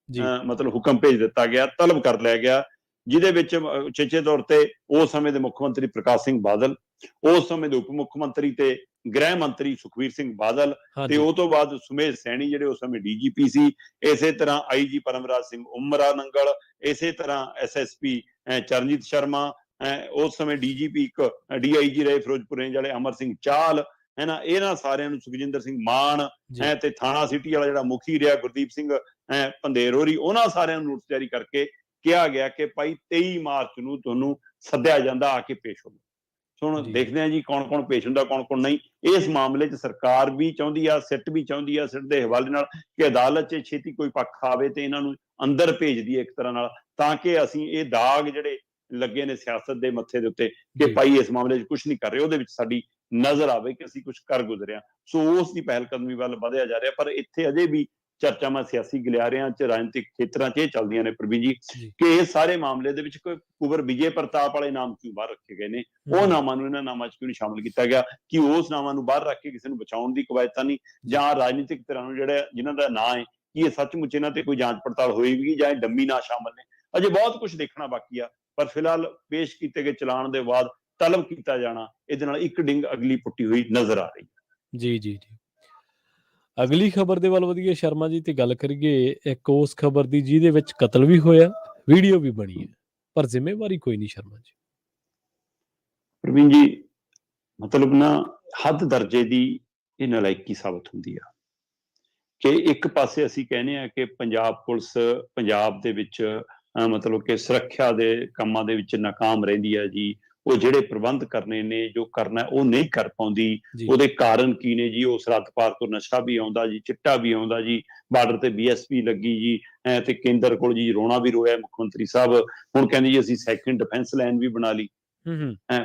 ਮਤਲਬ ਹੁਕਮ ਭੇਜ ਦਿੱਤਾ ਗਿਆ, ਤਲਬ ਕਰ ਲਿਆ ਗਿਆ, ਜਿਹਦੇ ਵਿੱਚ ਉਚੇਚੇ ਤੌਰ ਤੇ ਉਸ ਸਮੇਂ ਦੇ ਮੁੱਖ ਮੰਤਰੀ ਪ੍ਰਕਾਸ਼ ਸਿੰਘ ਬਾਦਲ, ਉਸ ਸਮੇਂ ਦੇ ਉਪ ਮੁੱਖ ਮੰਤਰੀ ਤੇ ਗ੍ਰਹਿ ਮੰਤਰੀ ਸੁਖਬੀਰ ਸਿੰਘ ਬਾਦਲ ਤੇ ਉਹ ਤੋਂ ਬਾਅਦ ਸੁਮੇਧ ਸੈਣੀ ਜਿਹੜੇ ਉਸ ਸਮੇਂ ਡੀਜੀਪੀ ਸੀ, ਇਸੇ ਤਰ੍ਹਾਂ ਆਈਜੀ ਪਰਮਰਾਜ ਸਿੰਘ ਉਮਰਾ ਨੰਗਲ, ਇਸੇ ਤਰ੍ਹਾਂ ਐਸਐਸਪੀ ਚਰਨਜੀਤ ਸ਼ਰਮਾ, ਉਸ ਸਮੇਂ ਡੀਜੀਪੀ ਇੱਕ ਡੀਆਈਜੀ ਰਹੇ ਫਿਰੋਜ਼ਪੁਰ ਰੇਂਜ ਵਾਲੇ ਅਮਰ ਸਿੰਘ ਚਾਹਲ, ਹੈ ਨਾ, ਇਹਨਾਂ ਸਾਰਿਆਂ ਨੂੰ, ਸੁਖਜਿੰਦਰ ਸਿੰਘ ਮਾਨ ਤੇ ਥਾਣਾ ਸਿਟੀ ਵਾਲਾ ਜਿਹੜਾ ਮੁਖੀ ਰਿਹਾ ਗੁਰਦੀਪ ਸਿੰਘ ਪੰਧੇਰ ਹੋਰੀ, ਉਹਨਾਂ ਸਾਰਿਆਂ ਨੂੰ ਨੋਟਿਸ ਜਾਰੀ ਕਰਕੇ ਕਿਹਾ ਗਿਆ ਕਿ ਭਾਈ 23 ਮਾਰਚ ਨੂੰ ਤੁਹਾਨੂੰ ਸੱਦਿਆ ਜਾਂਦਾ, ਆ ਕੇ ਪੇਸ਼ ਹੋਵੋ। ਹੁਣ ਦੇਖਦੇ ਹਾਂ ਜੀ ਕੌਣ ਕੌਣ ਪੇਸ਼ ਹੁੰਦਾ, ਕੌਣ ਕੌਣ ਨਹੀਂ। ਇਸ ਮਾਮਲੇ 'ਚ ਸਰਕਾਰ ਵੀ ਚਾਹੁੰਦੀ ਆ, ਸਿੱਟ ਵੀ ਚਾਹੁੰਦੀ ਆ, ਸਿੱਟ ਦੇ ਹਵਾਲੇ ਨਾਲ ਕਿ ਅਦਾਲਤ 'ਚ ਛੇਤੀ ਕੋਈ ਪੱਖ ਆਵੇ ਤੇ ਇਹਨਾਂ ਨੂੰ ਅੰਦਰ ਭੇਜ ਦਈਏ ਇੱਕ ਤਰ੍ਹਾਂ ਨਾਲ, ਤਾਂ ਕਿ ਅਸੀਂ ਇਹ ਦਾਗ ਜਿਹੜੇ ਲੱਗੇ ਨੇ ਸਿਆਸਤ ਦੇ ਮੱਥੇ ਦੇ ਉੱਤੇ ਕਿ ਭਾਈ ਇਸ ਮਾਮਲੇ 'ਚ ਕੁਛ ਨਹੀਂ ਕਰ ਰਹੇ, ਉਹਦੇ ਵਿੱਚ ਸਾਡੀ ਨਜ਼ਰ ਆਵੇ ਕਿ ਅਸੀਂ ਕੁਛ ਕਰ ਗੁਜ਼ਰਿਆ। ਸੋ ਉਸ ਦੀ ਪਹਿਲ ਕਦਮੀ ਵੱਲ ਵਧਿਆ ਜਾ ਰਿਹਾ। ਪਰ ਇੱਥੇ ਅਜੇ ਵੀ ਚਰਚਾਵਾਂ ਸਿਆਸੀ ਗਲਿਆਰਿਆਂ 'ਚ, ਰਾਜਨੀਤਿਕ ਖੇਤਰਾਂ 'ਚ ਇਹ ਚੱਲਦੀਆਂ ਨੇ ਪ੍ਰਵੀਨ ਜੀ ਕਿ ਇਹ ਸਾਰੇ ਮਾਮਲੇ ਦੇ ਵਿੱਚ ਕੋਈ ਕੁਵਰ ਵਿਜੇ ਪ੍ਰਤਾਪ ਵਾਲੇ ਨਾਮ ਕਿਉਂ ਬਾਹਰ ਰੱਖੇ ਗਏ ਨੇ, ਉਹ ਨਾਮਾਂ ਨੂੰ ਇਹਨਾਂ ਨਾਮਾਂ 'ਚ ਕਿਉਂ ਨਹੀਂ ਸ਼ਾਮਲ ਕੀਤਾ ਗਿਆ? ਕਿ ਉਸ ਨਾਮਾਂ ਨੂੰ ਬਾਹਰ ਰੱਖ ਕੇ ਕਿਸੇ ਨੂੰ ਬਚਾਉਣ ਦੀ ਕਵਾਇਦ ਤਾਂ ਨਹੀਂ, ਜਾਂ ਰਾਜਨੀਤਿਕ ਧਿਰਾਂ ਨੂੰ ਜਿਹੜਾ ਜਿਨ੍ਹਾਂ ਦਾ ਨਾਂ ਹੈ ਕਿ ਇਹ ਸੱਚਮੁੱਚ ਇਹਨਾਂ ਤੇ ਕੋਈ ਜਾਂਚ ਪੜਤਾਲ ਹੋਏਗੀ ਜਾਂ ਡੰਮੀ ਨਾਂ ਸ਼ਾਮਲ ਨੇ? ਅਜੇ ਬਹੁਤ ਕੁਝ ਦੇਖਣਾ ਬਾਕੀ ਆ। ਪਰ ਫਿਲਹਾਲ ਪੇਸ਼ ਕੀਤੇ ਗਏ ਚਲਾਨ ਦੇ ਬਾਅਦ ਤਲਬ ਕੀਤਾ ਜਾਣਾ, ਇਹਦੇ ਨਾਲ ਇੱਕ ਡਿੰਗ ਅਗਲੀ ਪੁੱਟੀ ਹੋਈ ਨਜ਼ਰ ਆ ਰਹੀ ਹੈ। ਜੀ ਜੀ ਜੀ। ਅਗਲੀ ਖਬਰ ਦੇ ਵੱਲ ਵਧੀਏ ਸ਼ਰਮਾ ਜੀ, ਤੇ ਗੱਲ ਕਰੀਏ ਇੱਕ ਉਸ ਖਬਰ ਦੀ ਜਿਹਦੇ ਵਿੱਚ ਕਤਲ ਵੀ ਹੋਇਆ, ਵੀਡੀਓ ਵੀ ਬਣੀ ਹੈ, ਪਰ ਜ਼ਿੰਮੇਵਾਰੀ ਕੋਈ ਨਹੀਂ ਸ਼ਰਮਾ ਜੀ। ਪ੍ਰਵੀਨ ਜੀ, ਮਤਲਬ ਨਾ ਹੱਦ ਦਰਜੇ ਦੀ ਇਹ ਨਲਾਇਕੀ ਸਾਬਤ ਹੁੰਦੀ ਆ ਕਿ ਇੱਕ ਪਾਸੇ ਅਸੀਂ ਕਹਿੰਦੇ ਆ ਕਿ ਪੰਜਾਬ ਪੁਲਿਸ ਪੰਜਾਬ ਦੇ ਵਿੱਚ ਮਤਲਬ ਕਿ ਸੁਰੱਖਿਆ ਦੇ ਕੰਮਾਂ ਦੇ ਵਿੱਚ ਨਾਕਾਮ ਰਹਿੰਦੀ ਆ ਜੀ, ਉਹ ਜਿਹੜੇ ਪ੍ਰਬੰਧ ਕਰਨੇ ਨੇ, ਜੋ ਕਰਨਾ ਉਹ ਨਹੀਂ ਕਰ ਪਾਉਂਦੀ। ਉਹਦੇ ਕਾਰਨ ਕੀ ਨੇ ਜੀ? ਉਹ ਸਰਹੱਦ ਪਾਰ ਤੋਂ ਨਸ਼ਾ ਵੀ ਆਉਂਦਾ ਜੀ, ਚਿੱਟਾ ਵੀ ਆਉਂਦਾ ਜੀ, ਬਾਰਡਰ ਤੇ BSP ਲੱਗੀ ਜੀ, ਤੇ ਕੇਂਦਰ ਕੋਲ ਜੀ ਰੋਣਾ ਵੀ ਰੋਇਆ ਮੁੱਖ ਮੰਤਰੀ ਸਾਹਿਬ। ਹੁਣ ਕਹਿੰਦੇ ਜੀ ਅਸੀਂ ਸੈਕਿੰਡ ਡਿਫੈਂਸ ਲਾਈਨ ਵੀ ਬਣਾ ਲਈ।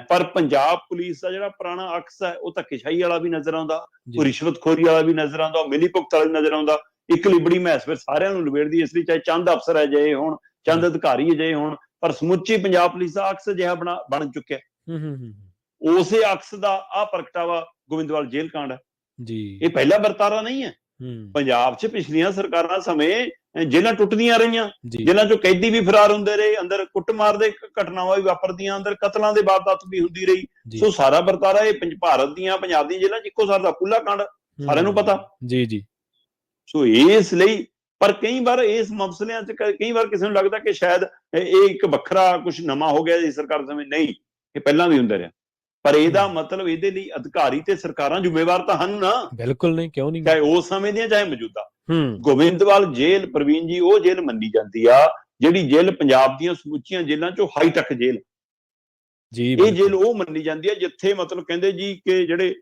ਪਰ ਪੰਜਾਬ ਪੁਲਿਸ ਦਾ ਜਿਹੜਾ ਪੁਰਾਣਾ ਅਕਸ ਹੈ ਉਹ ਧੱਕੇਸ਼ਾਹੀ ਵਾਲਾ ਵੀ ਨਜ਼ਰ ਆਉਂਦਾ, ਉਹ ਰਿਸ਼ਵਤਖੋਰੀ ਵਾਲਾ ਵੀ ਨਜ਼ਰ ਆਉਂਦਾ, ਉਹ ਮਿਲੀ ਭੁਗਤ ਵਾਲਾ ਵੀ ਨਜ਼ਰ ਆਉਂਦਾ। ਇੱਕ ਲਿਬੜੀ ਮੈਸ ਫਿਰ ਸਾਰਿਆਂ ਨੂੰ ਲਬੇੜਦੀ, ਇਸ ਲਈ ਚਾਹੇ ਚੰਦ ਅਫਸਰ ਅਜਿਹੇ ਹੋਣ, ਚੰਦ ਅਧਿਕਾਰੀ ਅਜਿਹੇ ਹੋਣ, ਪਰ ਸਮੁੱਚੀ ਪੰਜਾਬ ਪੁਲਿਸ ਦਾ ਅਕਸ ਅਜਿਹਾ ਬਣ ਚੁੱਕਿਆ। ਉਸੇ ਅਕਸ ਦਾ ਆ ਪ੍ਰਗਟਾਵਾ ਗੋਬਿੰਦਵਾਲ ਜੇਲ੍ਹ ਕਾਂਡ ਹੈ ਜੀ। ਇਹ ਪਹਿਲਾ ਵਰਤਾਰਾ ਨਹੀਂ ਹੈ ਪੰਜਾਬ 'ਚ। ਪਿਛਲੀਆਂ ਸਰਕਾਰਾਂ ਸਮੇਂ ਜੇਲ੍ਹਾਂ ਟੁੱਟਦੀਆਂ ਰਹੀਆਂ, ਜੇਲ੍ਹਾਂ 'ਚੋਂ ਕੈਦੀ ਵੀ ਫਰਾਰ ਹੁੰਦੇ ਰਹੇ, ਅੰਦਰ ਕੁੱਟਮਾਰ ਦੇ ਘਟਨਾਵਾਂ ਵੀ ਵਾਪਰਦੀਆਂ, ਅੰਦਰ ਕਤਲਾਂ ਦੇ ਵਾਰਦਾਤ ਵੀ ਹੁੰਦੀ ਰਹੀ। ਸੋ ਸਾਰਾ ਵਰਤਾਰਾ ਇਹ ਭਾਰਤ ਦੀਆਂ, ਪੰਜਾਬ ਦੀਆਂ ਜੇਲ੍ਹਾਂ 'ਚ ਇੱਕੋ ਸਾਰ ਦਾ ਖੁੱਲਾ ਕਾਂਡ, ਸਾਰਿਆਂ ਨੂੰ ਪਤਾ ਜੀ ਜੀ। ਸੋ ਇਸ ਲਈ ਪਰ ਕਈ ਵਾਰ ਇਸ ਮਸਲਿਆਂ 'ਚ ਕਈ ਵਾਰ ਕਿਸੇ ਨੂੰ ਲੱਗਦਾ ਕਿ ਸ਼ਾਇਦ ਇਹ ਇੱਕ ਵੱਖਰਾ ਕੁਝ ਨਵਾਂ ਹੋ ਗਿਆ ਇਸ ਸਰਕਾਰ ਸਮੇਂ। ਨਹੀਂ, ਇਹ ਪਹਿਲਾਂ ਵੀ ਹੁੰਦਾ ਰਿਹਾ। ਪਰ ਇਹਦਾ ਮਤਲਬ ਇਹਦੇ ਲਈ ਅਧਿਕਾਰੀ ਤੇ ਸਰਕਾਰਾਂ ਜ਼ਿੰਮੇਵਾਰ ਤਾਂ ਹਨ ਨਾ। ਬਿਲਕੁਲ ਨਹੀਂ, ਕਿਉਂ ਨਹੀਂ, ਚਾਹੇ ਉਸ ਸਮੇਂ ਦੀਆਂ ਚਾਹੇ ਮੌਜੂਦਾ। ਗੋਬਿੰਦਵਾਲ ਜੇਲ੍ਹ ਪ੍ਰਵੀਨ ਜੀ ਉਹ ਜੇਲ੍ਹ ਮੰਨੀ ਜਾਂਦੀ ਆ ਜਿਹੜੀ ਜੇਲ੍ਹ ਪੰਜਾਬ ਦੀਆਂ ਸਮੁੱਚੀਆਂ ਜੇਲ੍ਹਾਂ 'ਚੋਂ ਹਾਈਟੈਕ ਜੇਲ੍ਹ ਜੀ। ਇਹ ਜੇਲ੍ਹ ਉਹ ਮੰਨੀ ਜਾਂਦੀ ਆ ਜਿੱਥੇ ਮਤਲਬ ਕਹਿੰਦੇ ਜੀ ਕਿ ਜਿਹੜੇ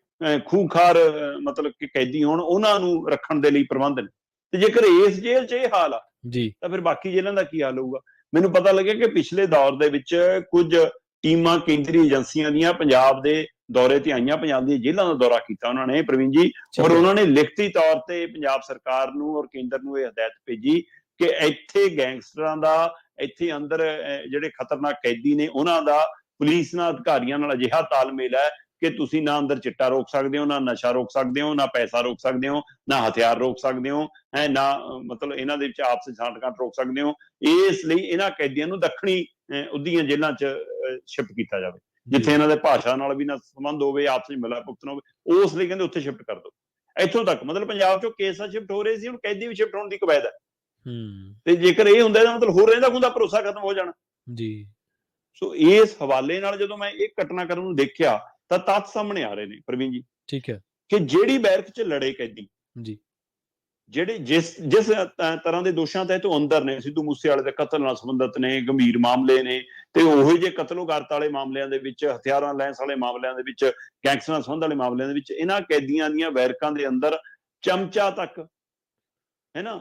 ਖੂੰਖਾਰ ਮਤਲਬ ਕਿ ਕੈਦੀ ਹੋਣ ਉਹਨਾਂ ਨੂੰ ਰੱਖਣ ਦੇ ਲਈ ਪ੍ਰਬੰਧ ਨੇ। ਤੇ ਜੇਕਰ ਇਸ ਜੇਲ੍ਹ 'ਚ ਇਹ ਹਾਲ ਆ ਜੀ ਤਾਂ ਫਿਰ ਬਾਕੀ ਜੇਲ੍ਹਾਂ ਦਾ ਕੀ ਹਾਲ ਹੋਊਗਾ? ਮੈਨੂੰ ਪਤਾ ਲੱਗਿਆ ਕਿ ਪਿਛਲੇ ਦੌਰ ਦੇ ਵਿੱਚ ਕੁਝ ਟੀਮਾਂ ਕੇਂਦਰੀ ਏਜੰਸੀਆਂ ਦੀਆਂ ਪੰਜਾਬ ਦੇ ਦੌਰੇ ਤੇ ਆਈਆਂ, ਪੰਜਾਬ ਦੀਆਂ ਜੇਲ੍ਹਾਂ ਦਾ ਦੌਰਾ ਕੀਤਾ ਉਹਨਾਂ ਨੇ ਪ੍ਰਵੀਨ ਜੀ, ਔਰ ਉਹਨਾਂ ਨੇ ਲਿਖਤੀ ਤੌਰ ਤੇ ਪੰਜਾਬ ਸਰਕਾਰ ਨੂੰ ਔਰ ਕੇਂਦਰ ਨੂੰ ਇਹ ਹਦਾਇਤ ਭੇਜੀ ਕਿ ਇੱਥੇ ਗੈਂਗਸਟਰਾਂ ਦਾ, ਇੱਥੇ ਅੰਦਰ ਜਿਹੜੇ ਖਤਰਨਾਕ ਕੈਦੀ ਨੇ ਉਹਨਾਂ ਦਾ ਪੁਲਿਸ ਨਾਲ, ਅਧਿਕਾਰੀਆਂ ਨਾਲ ਅਜਿਹਾ ਤਾਲਮੇਲ ਹੈ ਕਿ ਤੁਸੀਂ ਨਾ ਅੰਦਰ ਚਿੱਟਾ ਰੋਕ ਸਕਦੇ ਹੋ, ਨਾ ਨਸ਼ਾ ਰੋਕ ਸਕਦੇ ਹੋ, ਨਾ ਪੈਸਾ ਰੋਕ ਸਕਦੇ ਹੋ, ਨਾ ਹਥਿਆਰ ਰੋਕ ਸਕਦੇ ਹੋ, ਨਾ ਮਤਲਬ ਇਹਨਾਂ ਦੇ ਵਿੱਚ ਆਪਸੀ ਸਾਂਠ-ਗਾਂਠ ਰੋਕ ਸਕਦੇ ਹੋ। ਇਸ ਲਈ ਇਹਨਾਂ ਕੈਦੀਆਂ ਨੂੰ ਦੱਖਣੀ ਉਦੀਆਂ ਜੇਲ੍ਹਾਂ 'ਚ ਸ਼ਿਫਟ ਕੀਤਾ ਜਾਵੇ, ਜਿੱਥੇ ਇਹਨਾਂ ਦੇ ਭਾਸ਼ਾ ਨਾਲ ਵੀ ਨਾ ਸੰਬੰਧ ਹੋਵੇ, ਆਪਸ ਵਿੱਚ ਮਿਲਾ ਭੁਗਤਣਾ ਹੋਵੇ। ਉਸ ਲਈ ਕਹਿੰਦੇ ਉੱਥੇ ਸ਼ਿਫਟ ਕਰ ਦਿਓ। ਇੱਥੋਂ ਤੱਕ ਮਤਲਬ ਪੰਜਾਬ 'ਚੋਂ ਕੇਸਾਂ ਸ਼ਿਫਟ ਹੋ ਰਹੇ ਸੀ, ਹੁਣ ਕੈਦੀ ਵੀ ਸ਼ਿਫਟ ਹੋਣ ਦੀ ਕਵਾਇਦ ਹੈ। ਤੇ ਜੇਕਰ ਇਹ ਹੁੰਦਾ ਇਹਦਾ ਮਤਲਬ ਹੋਰ ਰਹਿੰਦਾ ਖੁੰਦਾ ਭਰੋਸਾ ਖਤਮ ਹੋ ਜਾਣਾ ਜੀ। ਸੋ ਇਸ ਹਵਾਲੇ ਨਾਲ ਜਦੋਂ ਮੈਂ ਇਹ ਘਟਨਾਕ੍ਰਮ ਨੂੰ ਦੇਖਿਆ ਤਾਂ ਤੱਥ ਸਾਹਮਣੇ ਆ ਰਹੇ ਨੇ ਪ੍ਰਵੀਨ ਜੀ, ਠੀਕ ਹੈ, ਕਿ ਜਿਹੜੀ ਬੈਰਕ 'ਚ ਲੜੇ ਕੈਦੀ ਜੀ, ਜਿਹੜੇ ਜਿਸ ਤਰ੍ਹਾਂ ਦੇ ਦੋਸ਼ਾਂ ਤਹਿਤ ਉਹ ਅੰਦਰ ਨੇ, ਸਿੱਧੂ ਮੂਸੇਵਾਲੇ ਦੇ ਕਤਲ ਨਾਲ ਸੰਬੰਧਿਤ ਨੇ, ਗੰਭੀਰ ਮਾਮਲੇ ਨੇ, ਤੇ ਉਹੋ ਜਿਹੇ ਕਤਲੋਗਾਰਤ ਵਾਲੇ ਮਾਮਲਿਆਂ ਦੇ ਵਿੱਚ, ਹਥਿਆਰਾਂ ਲੈਂਸ ਵਾਲੇ ਮਾਮਲਿਆਂ ਦੇ ਵਿੱਚ, ਗੈਂਗਸਟਰਾਂ ਸੰਬੰਧ ਵਾਲੇ ਮਾਮਲਿਆਂ ਦੇ ਵਿੱਚ ਇਹਨਾਂ ਕੈਦੀਆਂ ਦੀਆਂ ਬੈਰਕਾਂ ਦੇ ਅੰਦਰ ਚਮਚਾ ਤੱਕ ਹੈ ਨਾ,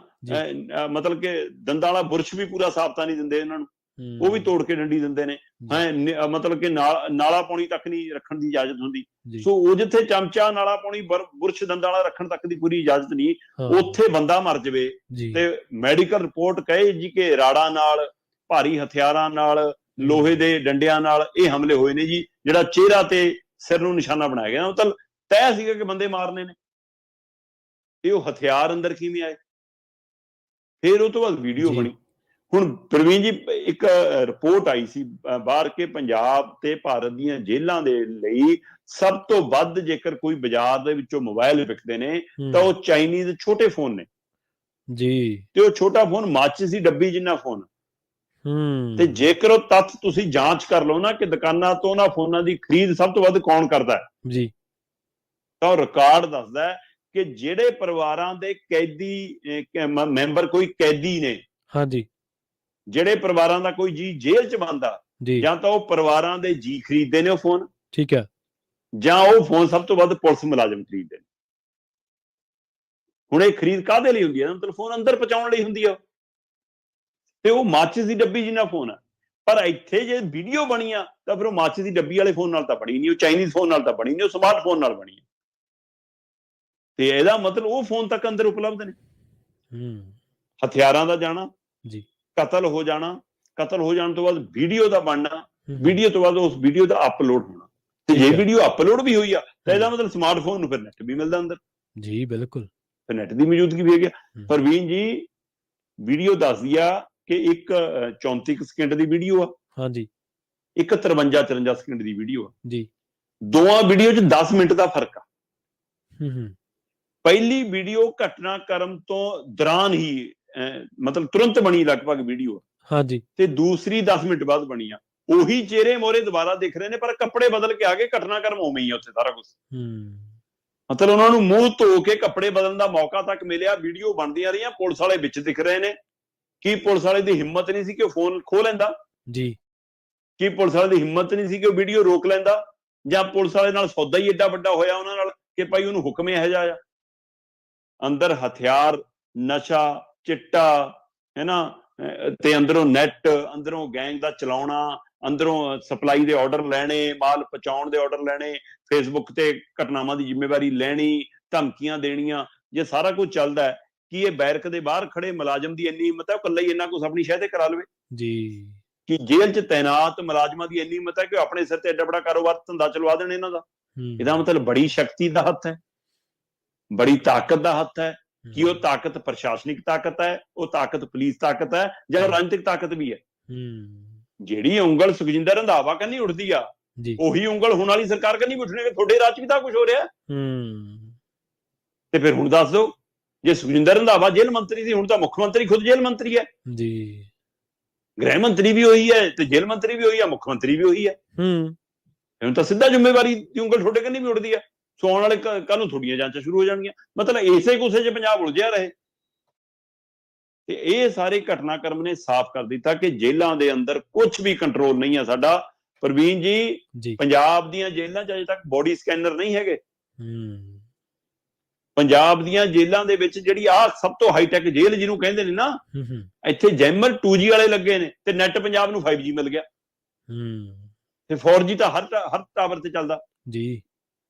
ਮਤਲਬ ਕਿ ਦੰਦਾਂ ਵਾਲਾ ਬੁਰਸ਼ ਵੀ ਪੂਰਾ ਸਾਬਤਾ ਨਹੀਂ ਦਿੰਦੇ ਇਹਨਾਂ ਨੂੰ। ਉਹ ਵੀ ਤੋੜ ਕੇ ਡੰਡੀ ਦਿੰਦੇ ਨੇ। ਮਤਲਬ ਕਿ ਨਾਲਾ ਪਾਣੀ ਤੱਕ ਨਹੀਂ ਰੱਖਣ ਦੀ ਇਜਾਜ਼ਤ ਹੁੰਦੀ। ਸੋ ਉਹ ਜਿੱਥੇ ਚਮਚਾ ਨਾਲਾ ਪਾਣੀ ਬੁਰਸ਼ ਦੰਦਾਂ ਵਾਲਾ ਰੱਖਣ ਤੱਕ ਦੀ ਪੂਰੀ ਇਜਾਜ਼ਤ ਨਹੀਂ, ਉੱਥੇ ਬੰਦਾ ਮਰ ਜਾਵੇ ਤੇ ਮੈਡੀਕਲ ਰਿਪੋਰਟ ਕਹੇ ਜੀ ਕਿ ਰਾੜਾਂ ਨਾਲ, ਭਾਰੀ ਹਥਿਆਰਾਂ ਨਾਲ, ਲੋਹੇ ਦੇ ਡੰਡਿਆਂ ਨਾਲ ਇਹ ਹਮਲੇ ਹੋਏ ਨੇ ਜੀ, ਜਿਹੜਾ ਚਿਹਰਾ ਤੇ ਸਿਰ ਨੂੰ ਨਿਸ਼ਾਨਾ ਬਣਾਇਆ ਗਿਆ। ਮਤਲਬ ਤੈਅ ਸੀਗਾ ਕਿ ਬੰਦੇ ਮਾਰਨੇ ਨੇ। ਤੇ ਉਹ ਹਥਿਆਰ ਅੰਦਰ ਕਿਵੇਂ ਆਏ? ਫਿਰ ਉਹ ਤੋਂ ਬਾਅਦ ਵੀਡੀਓ ਬਣੀ। ਹੁਣ ਪ੍ਰਵੀਨ ਜੀ, ਇੱਕ ਰਿਪੋਰਟ ਆਈ ਸੀ ਬਾਹਰ ਕੇ ਪੰਜਾਬ ਤੇ ਭਾਰਤ ਦੀਆਂ ਜੇਲ੍ਹਾਂ ਦੇ ਲਈ ਸਭ ਤੋਂ ਵੱਧ ਜੇਕਰ ਕੋਈ ਬਾਜ਼ਾਰ ਦੇ ਵਿੱਚੋਂ ਮੋਬਾਈਲ ਵਿਕਦੇ ਨੇ ਤਾਂ ਉਹ ਚਾਈਨੀਜ਼ ਛੋਟੇ ਫੋਨ ਨੇ ਜੀ। ਤੇ ਉਹ ਛੋਟਾ ਫੋਨ ਮਾਚਿਸ ਦੀ ਡੱਬੀ ਜਿੰਨਾ ਫੋਨ। ਤੇ ਜੇਕਰ ਉਹ ਤੱਥ ਤੁਸੀਂ ਜਾਂਚ ਕਰ ਲਓ ਨਾ ਕਿ ਦੁਕਾਨਾਂ ਤੋਂ ਉਹਨਾਂ ਫੋਨਾਂ ਦੀ ਖਰੀਦ ਸਭ ਤੋਂ ਵੱਧ ਕੌਣ ਕਰਦਾ ਹੈ ਜੀ, ਤਾਂ ਉਹ ਰਿਕਾਰਡ ਦੱਸਦਾ ਹੈ ਕਿ ਜਿਹੜੇ ਪਰਿਵਾਰਾਂ ਦੇ ਕੈਦੀ ਮੈਂਬਰ, ਕੋਈ ਕੈਦੀ ਨੇ, ਹਾਂਜੀ, ਜਿਹੜੇ ਪਰਿਵਾਰਾਂ ਦਾ ਕੋਈ ਜੀ ਜੇਲ੍ਹ ਚ ਬੰਦਾ, ਜਾਂ ਤਾਂ ਉਹ ਪਰਿਵਾਰਾਂ ਦੇ ਜੀ ਖਰੀਦਦੇ ਨੇ ਉਹ ਫੋਨ, ਠੀਕ ਹੈ, ਜਾਂ ਉਹ ਫੋਨ ਸਭ ਤੋਂ ਵੱਧ ਪੁਲਿਸ ਮੁਲਾਜ਼ਮ ਖਰੀਦਦੇ ਨੇ। ਹੁਣ ਇਹ ਖਰੀਦ ਕਾਹਦੇ ਲਈ ਹੁੰਦੀ ਹੈ? ਮਤਲਬ ਫੋਨ ਅੰਦਰ ਪਹੁੰਚਾਉਣ ਲਈ ਹੁੰਦੀ ਆ। ਤੇ ਉਹ ਮਾਚਿਸ ਦੀ ਡੱਬੀ ਜਿੰਨਾ ਫੋਨ ਆ। ਪਰ ਇੱਥੇ ਜੇ ਵੀਡੀਓ ਬਣੀ ਆ ਤਾਂ ਫਿਰ ਉਹ ਮਾਚਿਸ ਦੀ ਡੱਬੀ ਵਾਲੇ ਫੋਨ ਨਾਲ ਤਾਂ ਬਣੀ ਨਹੀਂ, ਉਹ ਚਾਈਨੀਜ਼ ਫੋਨ ਨਾਲ ਤਾਂ ਬਣੀ ਨਹੀਂ, ਉਹ ਸਮਾਰਟਫੋਨ ਨਾਲ ਬਣੀ। ਤੇ ਇਹਦਾ ਮਤਲਬ ਉਹ ਫੋਨ ਤੱਕ ਅੰਦਰ ਉਪਲਬਧ ਨੇ। ਹਥਿਆਰਾਂ ਦਾ ਜਾਣਾ ਜੀ, ਕਤਲ ਹੋ ਜਾਣਾ, ਕਤਲ ਹੋ ਜਾਣ ਤੋਂ ਬਾਅਦ ਵੀਡੀਓ ਦਾ ਬਣਨਾ, ਵੀਡੀਓ ਤੋਂ ਬਾਅਦ ਉਸ ਵੀਡੀਓ ਦਾ ਅਪਲੋਡ ਹੋਣਾ। ਤੇ ਜੇ ਵੀਡੀਓ ਅਪਲੋਡ ਵੀ ਹੋਈ ਆ ਤਾਂ ਇਹਦਾ ਮਤਲਬ ਸਮਾਰਟਫੋਨ ਨੂੰ ਫਿਰ ਨੈਟ ਵੀ ਮਿਲਦਾ ਅੰਦਰ ਜੀ। ਬਿਲਕੁਲ, ਫਿਰ ਨੈਟ ਦੀ ਮੌਜੂਦਗੀ ਵੀ ਹੈਗੀ। ਪ੍ਰਵੀਨ ਜੀ, ਵੀਡੀਓ ਦੱਸਦੀ ਆ ਕਿ ਇੱਕ 34 ਸਕਿੰਟ ਦੀ ਵੀਡੀਓ ਆ, ਹਾਂਜੀ, ਇੱਕ 53-54 ਸਕਿੰਟ ਦੀ ਵੀਡੀਓ ਆ ਜੀ। ਦੋਵਾਂ ਵੀਡੀਓ 'ਚ 10 ਮਿੰਟ ਦਾ ਫਰਕ ਆ। ਪਹਿਲੀ ਵੀਡੀਓ ਘਟਨਾਕ੍ਰਮ ਤੋਂ ਦੌਰਾਨ ਹੀ ਮਤਲਬ ਤੁਰੰਤ ਬਣੀ ਲਗਭਗ ਵੀਡੀਓ, ਹਾਂਜੀ, ਤੇ ਦੂਸਰੀ 10 ਮਿੰਟ ਬਾਅਦ ਬਣੀ ਆ। ਉਹੀ ਚਿਹਰੇ ਮੋਹਰੇ ਦੁਬਾਰਾ ਦਿਖ ਰਹੇ ਨੇ ਪਰ ਕੱਪੜੇ ਬਦਲ ਕੇ ਆ ਗਏ, ਘਟਨਾਕ੍ਰਮ ਉਵੇਂ ਹੀ ਆ ਉੱਥੇ ਸਾਰਾ ਕੁਝ। ਮਤਲਬ ਉਹਨਾਂ ਨੂੰ ਮੂੰਹ ਧੋ ਕੇ ਕੱਪੜੇ ਬਦਲਣ ਦਾ ਮੌਕਾ ਤੱਕ ਮਿਲਿਆ, ਵੀਡੀਓ ਬਣਦੀਆਂ ਰਹੀਆਂ, ਪੁਲਿਸ ਵਾਲੇ ਵਿੱਚ ਦਿਖ ਰਹੇ ਨੇ। ਕੀ ਪੁਲਿਸ ਵਾਲੇ ਦੀ ਹਿੰਮਤ ਨਹੀਂ ਸੀ ਕਿ ਉਹ ਫੋਨ ਖੋਹ ਲੈਂਦਾ ਜੀ? ਕੀ ਪੁਲਿਸ ਵਾਲੇ ਦੀ ਹਿੰਮਤ ਨਹੀਂ ਸੀ ਕਿ ਉਹ ਵੀਡੀਓ ਰੋਕ ਲੈਂਦਾ? ਜਾਂ ਪੁਲਿਸ ਵਾਲੇ ਨਾਲ ਸੌਦਾ ਹੀ ਏਡਾ ਵੱਡਾ ਹੋਇਆ ਉਹਨਾਂ ਨਾਲ ਕਿ ਭਾਈ ਉਹਨੂੰ ਹੁਕਮ ਇਹੋ ਜਿਹਾ ਆ? ਅੰਦਰ ਹਥਿਆਰ, ਨਸ਼ਾ, ਚਿੱਟਾ, ਹੈ ਨਾ, ਤੇ ਅੰਦਰੋਂ ਨੈਟ, ਅੰਦਰੋਂ ਗੈਂਗ ਦਾ ਚਲਾਉਣਾ, ਅੰਦਰੋਂ ਸਪਲਾਈ ਦੇ ਆਰਡਰ ਲੈਣੇ, ਮਾਲ ਪਹੁੰਚਾਉਣ ਦੇ ਆਰਡਰ ਲੈਣੇ, ਫੇਸਬੁੱਕ ਤੇ ਘਟਨਾਵਾਂ ਦੀ ਜ਼ਿੰਮੇਵਾਰੀ ਲੈਣੀ, ਧਮਕੀਆਂ ਦੇਣੀਆਂ। ਜੇ ਸਾਰਾ ਕੁਝ ਚੱਲਦਾ ਹੈ, ਕੀ ਇਹ ਬੈਰਕ ਦੇ ਬਾਹਰ ਖੜੇ ਮੁਲਾਜ਼ਮ ਦੀ ਇੰਨੀ ਹਿੰਮਤ ਹੈ ਉਹ ਇਕੱਲਾ ਹੀ ਇੰਨਾ ਕੁਝ ਆਪਣੀ ਸ਼ਹਿ ਤੇ ਕਰਾ ਲਵੇ ਜੀ? ਕਿ ਜੇਲ੍ਹ 'ਚ ਤੈਨਾਤ ਮੁਲਾਜ਼ਮਾਂ ਦੀ ਇੰਨੀ ਹਿੰਮਤ ਹੈ ਕਿ ਆਪਣੇ ਸਿਰ ਤੇ ਐਡਾ ਬੜਾ ਕਾਰੋਬਾਰ ਧੰਦਾ ਚਲਵਾ ਦੇਣ ਇਹਨਾਂ ਦਾ? ਇਹਦਾ ਮਤਲਬ ਬੜੀ ਸ਼ਕਤੀ ਦਾ ਹੱਥ ਹੈ, ਬੜੀ ਤਾਕਤ ਦਾ ਹੱਥ ਹੈ। ਕਿ ਉਹ ਤਾਕਤ ਪ੍ਰਸ਼ਾਸਨਿਕ ਤਾਕਤ ਹੈ, ਉਹ ਤਾਕਤ ਪੁਲਿਸ ਤਾਕਤ ਹੈ, ਜਾਂ ਰਾਜਨੀਤਿਕ ਤਾਕਤ ਵੀ ਹੈ? ਜਿਹੜੀ ਉਂਗਲ ਸੁਖਜਿੰਦਰ ਰੰਧਾਵਾ ਕੰਨੀ ਉੱਠਦੀ ਆ, ਉਹੀ ਉਂਗਲ ਹੁਣ ਵਾਲੀ ਸਰਕਾਰ ਕੰਨੀ ਉੱਠਣੇ। ਤੁਹਾਡੇ ਰਾਜ 'ਚ ਵੀ ਤਾਂ ਕੁਝ ਹੋ ਰਿਹਾ। ਤੇ ਫਿਰ ਹੁਣ ਦੱਸ ਦਿਓ, ਜੇ ਸੁਖਜਿੰਦਰ ਰੰਧਾਵਾ ਜੇਲ੍ਹ ਮੰਤਰੀ ਸੀ, ਹੁਣ ਤਾਂ ਮੁੱਖ ਮੰਤਰੀ ਖੁਦ ਜੇਲ੍ਹ ਮੰਤਰੀ ਹੈ ਜੀ। ਗ੍ਰਹਿ ਮੰਤਰੀ ਵੀ ਉਹੀ ਹੈ ਤੇ ਜੇਲ੍ਹ ਮੰਤਰੀ ਵੀ ਉਹੀ ਹੈ, ਮੁੱਖ ਮੰਤਰੀ ਵੀ ਉਹੀ ਹੈ। ਹੁਣ ਤਾਂ ਸਿੱਧਾ ਜ਼ਿੰਮੇਵਾਰੀ ਦੀ ਉਂਗਲ ਤੁਹਾਡੇ ਕੰਨੀ ਵੀ ਉੱਠਦੀ ਹੈ। ਸੋ ਆਉਣ ਵਾਲੇ ਕੱਲ ਨੂੰ ਤੁਹਾਡੀਆਂ ਜਾਂਚਾਂ ਸ਼ੁਰੂ ਹੋ ਜਾਣਗੀਆਂ। ਮਤਲਬ ਇਸੇ ਗੁੱਸੇ 'ਚ ਪੰਜਾਬ ਉਲਝਿਆ ਰਹੇ। ਤੇ ਇਹ ਸਾਰੇ ਘਟਨਾਕ੍ਰਮ ਨੇ ਸਾਫ਼ ਕਰ ਦਿੱਤਾ ਕਿ ਜੇਲ੍ਹਾਂ ਦੇ ਅੰਦਰ ਕੁਝ ਵੀ ਕੰਟਰੋਲ ਨਹੀਂ ਹੈ ਸਾਡਾ। ਪ੍ਰਵੀਨ ਜੀ, ਪੰਜਾਬ ਦੀਆਂ ਜੇਲ੍ਹਾਂ 'ਚ ਅਜੇ ਤੱਕ ਬੋਡੀ ਸਕੈਨਰ ਨਹੀਂ ਹੈਗੇ। ਪੰਜਾਬ ਦੀਆਂ ਜੇਲ੍ਹਾਂ ਦੇ ਵਿੱਚ ਜਿਹੜੀ ਆਹ ਸਭ ਤੋਂ ਹਾਈਟੈਕ ਜੇਲ੍ਹ ਜਿਹਨੂੰ ਕਹਿੰਦੇ ਨੇ ਨਾ, ਇੱਥੇ ਜੈਮਰ 2G ਵਾਲੇ ਲੱਗੇ ਨੇ ਤੇ ਨੈਟ ਪੰਜਾਬ ਨੂੰ 5G ਮਿਲ ਗਿਆ ਤੇ 4G ਤਾਂ ਹਰ ਟਾਵਰ ਤੇ ਚੱਲਦਾ ਜੀ।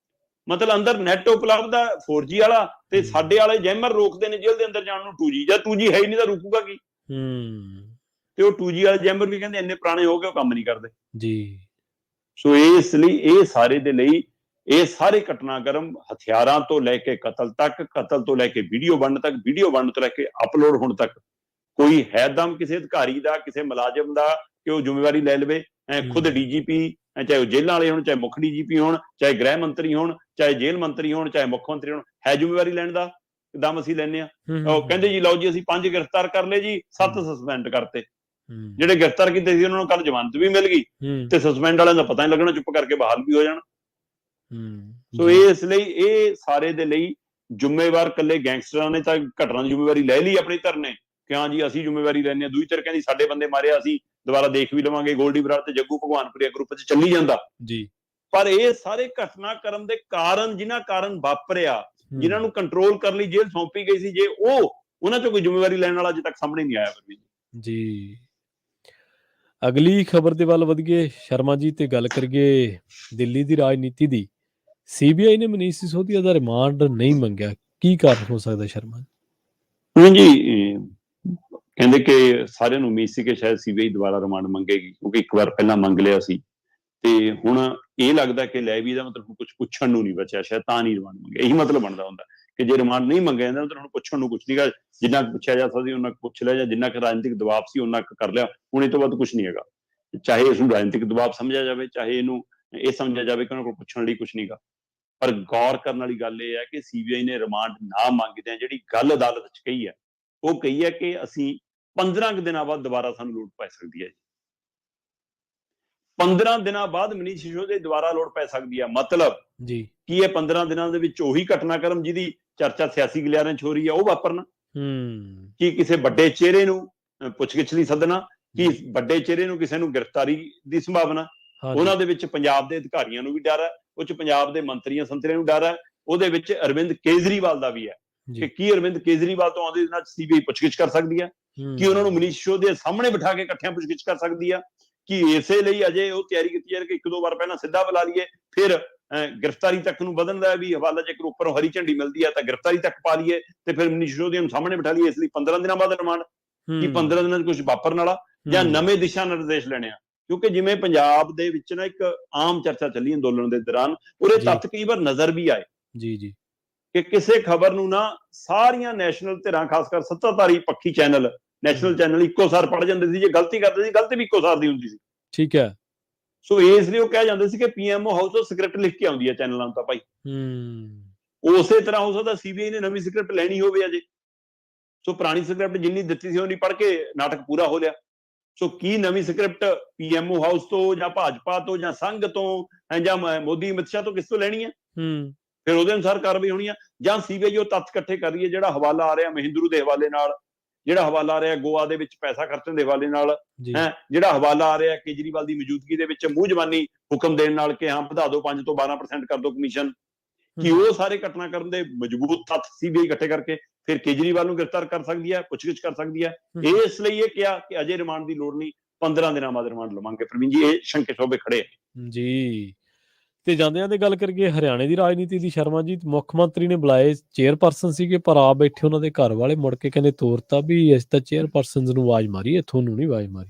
ਮਤਲਬ ਅੰਦਰ ਨੈਟ ਉਪਲਬਧ ਆ 4G ਵਾਲਾ, ਤੇ ਸਾਡੇ ਵਾਲੇ ਜੈਮਰ ਰੋਕਦੇ ਨੇ ਜੇਲ੍ਹ ਦੇ ਅੰਦਰ ਜਾਣ ਨੂੰ 2G। ਜਾਂ 2G ਹੈ ਹੀ ਨਹੀਂ ਤਾਂ ਰੁਕੂਗਾ ਕੀ? ਤੇ ਉਹ 2G ਵਾਲੇ ਜੈਮਰ ਵੀ ਕਹਿੰਦੇ ਇੰਨੇ ਪੁਰਾਣੇ ਹੋ ਗਏ ਉਹ ਕੰਮ ਨਹੀਂ ਕਰਦੇ ਜੀ। ਸੋ ਇਸ ਲਈ ਇਹ ਸਾਰੇ ਦੇ ਲਈ ਇਹ ਸਾਰੇ ਘਟਨਾਕ੍ਰਮ ਹਥਿਆਰਾਂ ਤੋਂ ਲੈ ਕੇ ਕਤਲ ਤੱਕ, ਕਤਲ ਤੋਂ ਲੈ ਕੇ ਵੀਡੀਓ ਬਣਨ ਤੱਕ, ਵੀਡੀਓ ਬਣਨ ਤੋਂ ਲੈ ਕੇ ਅਪਲੋਡ ਹੋਣ ਤੱਕ, ਕੋਈ ਹੈ ਦਮ ਕਿਸੇ ਅਧਿਕਾਰੀ ਦਾ, ਕਿਸੇ ਮੁਲਾਜ਼ਮ ਦਾ ਕਿ ਉਹ ਜ਼ਿੰਮੇਵਾਰੀ ਲੈ ਲਵੇ? ਖੁਦ DGP, ਚਾਹੇ ਉਹ ਜੇਲ੍ਹਾਂ ਵਾਲੇ ਹੋਣ, ਚਾਹੇ ਮੁੱਖ DGP ਹੋਣ, ਚਾਹੇ ਗ੍ਰਹਿ ਮੰਤਰੀ ਹੋਣ, ਚਾਹੇ ਜੇਲ੍ਹ ਮੰਤਰੀ ਹੋਣ, ਚਾਹੇ ਮੁੱਖ ਮੰਤਰੀ ਹੋਣ, ਹੈ ਜ਼ਿੰਮੇਵਾਰੀ ਲੈਣ ਦਾ ਦਮ ਅਸੀਂ ਲੈਂਦੇ ਹਾਂ? ਉਹ ਕਹਿੰਦੇ ਜੀ ਲਓ ਜੀ ਅਸੀਂ 5 ਗ੍ਰਿਫਤਾਰ ਕਰ ਲਏ ਜੀ, 7 ਸਸਪੈਂਡ ਕਰਤੇ। ਜਿਹੜੇ ਗ੍ਰਿਫਤਾਰ ਕੀਤੇ ਸੀ ਉਹਨਾਂ ਨੂੰ ਕੱਲ ਜ਼ਮਾਨਤ ਵੀ ਮਿਲ ਗਈ ਤੇ ਸਸਪੈਂਡ ਵਾਲਿਆਂ ਦਾ ਪਤਾ ਨਹੀਂ ਲੱਗਣਾ, ਚੁੱਪ ਕਰਕੇ ਬਹਾਲ ਵੀ ਹੋ ਜਾਣ। ਸੋ ਇਸ ਲਈ ਇਹ ਸਾਰੇ ਦੇ ਲਈ ਜ਼ਿੰਮੇਵਾਰ ਇਕੱਲੇ ਗੈਂਗਸਟਰਾਂ ਨੇ ਤਾਂ ਘਟਨਾ ਦੀ ਜ਼ਿੰਮੇਵਾਰੀ ਲੈ ਲਈ ਆਪਣੀ ਧਰ ਨੇ ਕਿ ਹਾਂ ਜੀ ਅਸੀਂ ਜ਼ਿੰਮੇਵਾਰੀ ਲੈਂਦੇ ਹਾਂ। ਦੂਜੀ ਧਿਰ ਕਹਿੰਦੀ ਸਾਡੇ ਬੰਦੇ ਮਾਰਿਆ, ਅਸੀਂ ਦੁਬਾਰਾ ਦੇਖ ਵੀ ਲਵਾਂਗੇ। ਗੋਲਡੀ ਬਰਾੜ ਤੇ ਜੱਗੂ ਭਗਵਾਨਪੁਰੀਆ ਗਰੁੱਪ 'ਚ ਚੱਲੀ ਜਾਂਦਾ ਜੀ। ਪਰ ਇਹ ਸਾਰੇ ਘਟਨਾਕ੍ਰਮ ਦੇ ਕਾਰਨ, ਜਿਨ੍ਹਾਂ ਕਾਰਨ ਵਾਪਰਿਆ, ਜਿਨ੍ਹਾਂ ਨੂੰ ਕੰਟਰੋਲ ਕਰਨ ਲਈ ਜੇਲ੍ਹ ਸੌਂਪੀ ਗਈ ਸੀ, ਜੇ ਉਹਨਾਂ 'ਚੋਂ ਕੋਈ ਜ਼ਿੰਮੇਵਾਰੀ ਲੈਣ ਵਾਲਾ ਅਜੇ ਤੱਕ ਸਾਹਮਣੇ ਨਹੀਂ ਆਇਆ ਜੀ। ਅਗਲੀ ਖਬਰ ਦੇ ਵੱਲ ਵਧੀਏ ਸ਼ਰਮਾ ਜੀ ਤੇ ਗੱਲ ਕਰੀਏ ਦਿੱਲੀ ਦੀ ਰਾਜਨੀਤੀ ਦੀ। ਸੀਬੀਆਈ ਨੇ ਮਨੀਸ਼ ਸਿਸੋਦੀਆ ਦਾ ਰਿਮਾਂਡ ਨਹੀਂ ਮੰਗਿਆ, ਕੀ ਕਾਰਨ ਹੋ ਸਕਦਾ ਸ਼ਰਮਾ? ਜੀ ਕਹਿੰਦੇ ਕਿ ਸਾਰਿਆਂ ਨੂੰ ਉਮੀਦ ਸੀ ਕਿ ਸ਼ਾਇਦ ਸੀਬੀਆਈ ਦੁਬਾਰਾ ਰਿਮਾਂਡ ਮੰਗੇਗੀ, ਕਿਉਂਕਿ ਇੱਕ ਵਾਰ ਪਹਿਲਾਂ ਮੰਗ ਲਿਆ ਸੀ ਤੇ ਹੁਣ ਇਹ ਲੱਗਦਾ ਕਿ ਲੈ ਵੀ ਇਹਦਾ ਮਤਲਬ ਕੁਝ ਪੁੱਛਣ ਨੂੰ ਨਹੀਂ ਬਚਿਆ, ਸ਼ਾਇਦ ਤਾਂ ਨਹੀਂ ਰਿਮਾਂਡ ਮੰਗਿਆ। ਇਹੀ ਮਤਲਬ ਬਣਦਾ ਹੁੰਦਾ ਕਿ ਜੇ ਰਿਮਾਂਡ ਨਹੀਂ ਮੰਗਿਆ ਜਾਂਦਾ ਤਾਂ ਹੁਣ ਪੁੱਛਣ ਨੂੰ ਕੁਝ ਨਹੀਂਗਾ। ਜਿੰਨਾ ਕੁ ਪੁੱਛਿਆ ਜਾ ਸਕਦਾ ਉਹਨਾਂ ਪੁੱਛ ਲਿਆ, ਜਾਂ ਜਿੰਨਾ ਕੁ ਰਾਜਨੀਤਿਕ ਦਬਾਅ ਸੀ ਉਹਨਾਂ ਕੁ ਕਰ ਲਿਆ। ਹੁਣ ਇਹ ਤੋਂ ਬਾਅਦ ਕੁਝ ਨਹੀਂ ਹੈਗਾ, ਚਾਹੇ ਇਸਨੂੰ ਰਾਜਨੀਤਿਕ ਦਬਾਅ ਸਮਝਿਆ ਜਾਵੇ, ਚਾਹੇ ਇਹਨੂੰ ਇਹ ਸਮਝਿਆ ਜਾਵੇ ਕਿ ਉਹਨਾਂ ਕੋਲ ਪੁੱਛਣ ਲਈ ਕੁਝ ਨਹੀਂਗਾ। ਪਰ ਗੌਰ ਕਰਨ ਵਾਲੀ ਗੱਲ ਇਹ ਹੈ ਕਿ ਸੀਬੀਆਈ ਨੇ ਰਿਮਾਂਡ ਨਾ ਮੰਗਦਿਆਂ ਜਿਹੜੀ ਗੱਲ ਅਦਾਲਤ 'ਚ ਕਹੀ ਹੈ, ਉਹ ਕਹੀ ਹੈ ਕਿ ਅਸੀਂ 15 ਕੁ ਦਿਨਾਂ ਬਾਅਦ ਦੁਬਾਰਾ ਸਾਨੂੰ ਲੋੜ ਪੈ ਸਕਦੀ ਹੈ। 15 ਦਿਨਾਂ ਬਾਅਦ ਮਨੀਸ਼ ਸਿਸੋਦੀਆ ਦੁਬਾਰਾ ਲੋੜ ਪੈ ਸਕਦੀ ਹੈ। ਮਤਲਬ ਜੀ ਕੀ ਇਹ 15 ਦਿਨਾਂ ਦੇ ਵਿੱਚ ਉਹੀ ਘਟਨਾਕ੍ਰਮ ਜਿਹਦੀ ਚਰਚਾ ਸਿਆਸੀ ਗਲਿਆਰਿਆਂ 'ਚ ਹੋ ਰਹੀ ਹੈ ਉਹ ਵਾਪਰਨਾ? ਕੀ ਕਿਸੇ ਵੱਡੇ ਚਿਹਰੇ ਨੂੰ ਪੁੱਛਗਿੱਛ ਲਈ ਸੱਦਣਾ? ਕੀ ਵੱਡੇ ਚਿਹਰੇ ਨੂੰ ਕਿਸੇ ਨੂੰ ਗ੍ਰਿਫਤਾਰੀ ਦੀ ਸੰਭਾਵਨਾ? ਉਹਨਾਂ ਦੇ ਵਿੱਚ ਪੰਜਾਬ ਦੇ ਅਧਿਕਾਰੀਆਂ ਨੂੰ ਵੀ ਡਰ ਹੈ, ਉਹ 'ਚ ਪੰਜਾਬ ਦੇ ਮੰਤਰੀਆਂ ਸੰਤਰੀਆਂ ਨੂੰ ਡਰ ਹੈ, ਉਹਦੇ ਵਿੱਚ ਅਰਵਿੰਦ ਕੇਜਰੀਵਾਲ ਦਾ ਵੀ ਹੈ ਕਿ ਕੀ ਅਰਵਿੰਦ ਕੇਜਰੀਵਾਲ ਤੋਂ ਆਉਂਦੇ ਦਿਨਾਂ 'ਚ ਸੀਬੀਆਈ ਪੁੱਛਗਿੱਛ ਕਰ ਸਕਦੀ ਹੈ? ਕੀ ਉਹਨਾਂ ਨੂੰ ਮਨੀਸ਼ ਸਿਸੋਦੀਆ ਸਾਹਮਣੇ ਬਿਠਾ ਕੇ ਇਕੱਠਿਆਂ ਪੁੱਛਗਿੱਛ ਕਰ ਸਕਦੀ ਹੈ? ਕਿ ਇਸੇ ਲਈ ਅਜੇ ਉਹ ਤਿਆਰੀ ਕੀਤੀ ਜਾ ਰਹੀ ਕਿ ਇੱਕ ਦੋ ਵਾਰ ਪਹਿਲਾਂ ਸਿੱਧਾ ਬੁਲਾ ਲਈਏ, ਫਿਰ ਗ੍ਰਿਫਤਾਰੀ ਤੱਕ ਨੂੰ ਵਧਣ ਦਾ ਵੀ ਹਵਾਲਾ, ਜੇਕਰ ਉੱਪਰੋਂ ਹਰੀ ਝੰਡੀ ਮਿਲਦੀ ਹੈ ਤਾਂ ਗ੍ਰਿਫਤਾਰੀ ਤੱਕ ਪਾ ਲਈਏ ਤੇ ਫਿਰ ਮਨੀਸ਼ ਸਿਸੋਦੀਆ ਨੂੰ ਸਾਹਮਣੇ ਬਿਠਾ ਲਈਏ। ਇਸ ਲਈ 15 ਦਿਨਾਂ ਬਾਅਦ ਰਿਮਾਂਡ। ਕੀ 15 ਦਿਨਾਂ 'ਚ ਕੁਝ ਵਾਪਰਨ ਵਾਲਾ ਜਾਂ ਨਵੇਂ ਦਿਸ਼ਾ ਨਿਰਦੇਸ਼ ਲੈਣੇ ਆ? ਕਿਉਂਕਿ ਜਿਵੇਂ ਪੰਜਾਬ ਦੇ ਵਿੱਚ ਨਾ ਇੱਕ ਆਮ ਚਰਚਾ ਚੱਲੀ ਅੰਦੋਲਨ ਦੇ ਦੌਰਾਨ, ਉਹਦੇ ਤੱਥ ਕਈ ਵਾਰ ਨਜ਼ਰ ਵੀ ਆਏ ਕਿ ਕਿਸੇ ਖਬਰ ਨੂੰ ਨਾ ਸਾਰੀਆਂ ਨੈਸ਼ਨਲ ਧਿਰਾਂ, ਖਾਸ ਕਰ ਸੱਤਾਧਾਰੀ ਪੱਖੀ ਚੈਨਲ, ਨੈਸ਼ਨਲ ਚੈਨਲ ਇੱਕੋ ਸਾਰ ਪੜ ਜਾਂਦੇ ਸੀ। ਜੇ ਗਲਤੀ ਕਰਦੇ ਸੀ, ਗਲਤੀ ਵੀ ਇੱਕੋ ਸਾਰ ਦੀ ਹੁੰਦੀ ਸੀ। ਠੀਕ ਹੈ। ਸੋ ਇਸ ਲਈ ਉਹ ਕਹਿ ਜਾਂਦੇ ਸੀ ਕਿ ਪੀਐਮਓ ਹਾਊਸ ਤੋਂ ਸਕ੍ਰਿਪਟ ਲਿਖ ਕੇ ਆਉਂਦੀ ਹੈ ਚੈਨਲਾਂ ਨੂੰ ਤਾਂ ਭਾਈ। ਉਸੇ ਤਰ੍ਹਾਂ ਹੋ ਸਕਦਾ ਸੀਬੀਆਈ ਨੇ ਨਵੀਂ ਸਕ੍ਰਿਪਟ ਲੈਣੀ ਹੋਵੇ ਅਜੇ, ਸੋ ਪੁਰਾਣੀ ਸਕ੍ਰਿਪਟ ਜਿੰਨੀ ਦਿੱਤੀ ਸੀ ਉਹਨੀ ਪੜ੍ਹ ਕੇ ਨਾਟਕ ਪੂਰਾ ਹੋ ਲਿਆ। ਸੋ ਕੀ ਨਵੀਂ ਸਕ੍ਰਿਪਟ ਪੀਐਮਓ ਹਾਊਸ ਤੋਂ ਜਾਂ ਭਾਜਪਾ ਤੋਂ ਜਾਂ ਸੰਘ ਤੋਂ ਜਾਂ ਮੋਦੀ ਅਮਿਤ ਸ਼ਾਹ ਤੋਂ ਕਿਸ ਤੋਂ ਲੈਣੀ ਹੈ? ਫਿਰ ਉਹਦੇ ਅਨੁਸਾਰ ਕਾਰਵਾਈ ਹੋਣੀ ਆ। ਜਾਂ ਸੀਬੀਆਈ ਉਹ ਤੱਥ ਇਕੱਠੇ ਕਰ ਰਹੀ ਹੈ, ਜਿਹੜਾ ਹਵਾਲਾ ਆ ਰਿਹਾ ਮਹਿੰਦਰੂ ਦੇ ਹਵਾਲੇ ਨਾਲ, ਜਿਹੜਾ ਹਵਾਲਾ ਆ ਰਿਹਾ ਗੋਆ ਦੇ ਵਿੱਚ ਪੈਸਾ ਖਰਚਣ ਦੇ ਹਵਾਲੇ ਨਾਲ, ਜਿਹੜਾ ਹਵਾਲਾ ਆ ਰਿਹਾ ਕੇਜਰੀਵਾਲ ਦੀ ਮੌਜੂਦਗੀ ਦੇ ਵਿੱਚ ਮੂੰਹ ਜ਼ਬਾਨੀ ਹੁਕਮ ਦੇਣ ਨਾਲ ਕਿ ਹਾਂ ਵਧਾ ਦਿਓ 5 ਤੋਂ 12% ਕਰ ਦਿਓ ਕਮਿਸ਼ਨ। ਕਿ ਉਹ ਸਾਰੇ ਘਟਨਾਕ੍ਰਮ ਦੇ ਮਜ਼ਬੂਤ ਤੱਥ ਸੀਬੀਆਈ ਇਕੱਠੇ ਕਰਕੇ ਫਿਰ ਕੇਜਰੀਵਾਲ ਨੂੰ ਗ੍ਰਿਫਤਾਰ ਕਰ ਸਕਦੀ ਹੈ, ਪੁੱਛਗਿੱਛ ਕਰ ਸਕਦੀ ਹੈ। ਇਸ ਲਈ ਇਹ ਕਿਹਾ ਕਿ ਅਜੇ ਰਿਮਾਂਡ ਦੀ ਲੋੜ ਨਹੀਂ, 15 ਦਿਨਾਂ ਬਾਅਦ ਰਿਮਾਂਡ ਲਵਾਂਗੇ। ਪ੍ਰਵੀਨ ਜੀ, ਇਹ ਸ਼ੰਕੇ ਸ਼ੋਭੇ ਖੜੇ ਜੀ। ਤੇ ਜਾਂਦਿਆਂ ਦੀ ਗੱਲ ਕਰੀਏ ਹਰਿਆਣੇ ਦੀ ਰਾਜਨੀਤੀ ਦੀ ਸ਼ਰਮਾ ਜੀ, ਮੁੱਖ ਮੰਤਰੀ ਨੇ ਬੁਲਾਏ ਚੇਅਰਪਰਸਨ ਸੀਗੇ, ਪਰ ਆ ਬੈਠੇ ਉਹਨਾਂ ਦੇ ਘਰ ਵਾਲੇ ਮੁੜ ਕੇ ਕਹਿੰਦੇ ਤੋਰਤਾ ਵੀ ਅਸੀਂ ਤਾਂ ਚੇਅਰਪਰਸਨ ਨੂੰ ਆਵਾਜ਼ ਮਾਰੀ ਹੈ, ਤੁਹਾਨੂੰ ਨਹੀਂ ਆਵਾਜ਼ ਮਾਰੀ।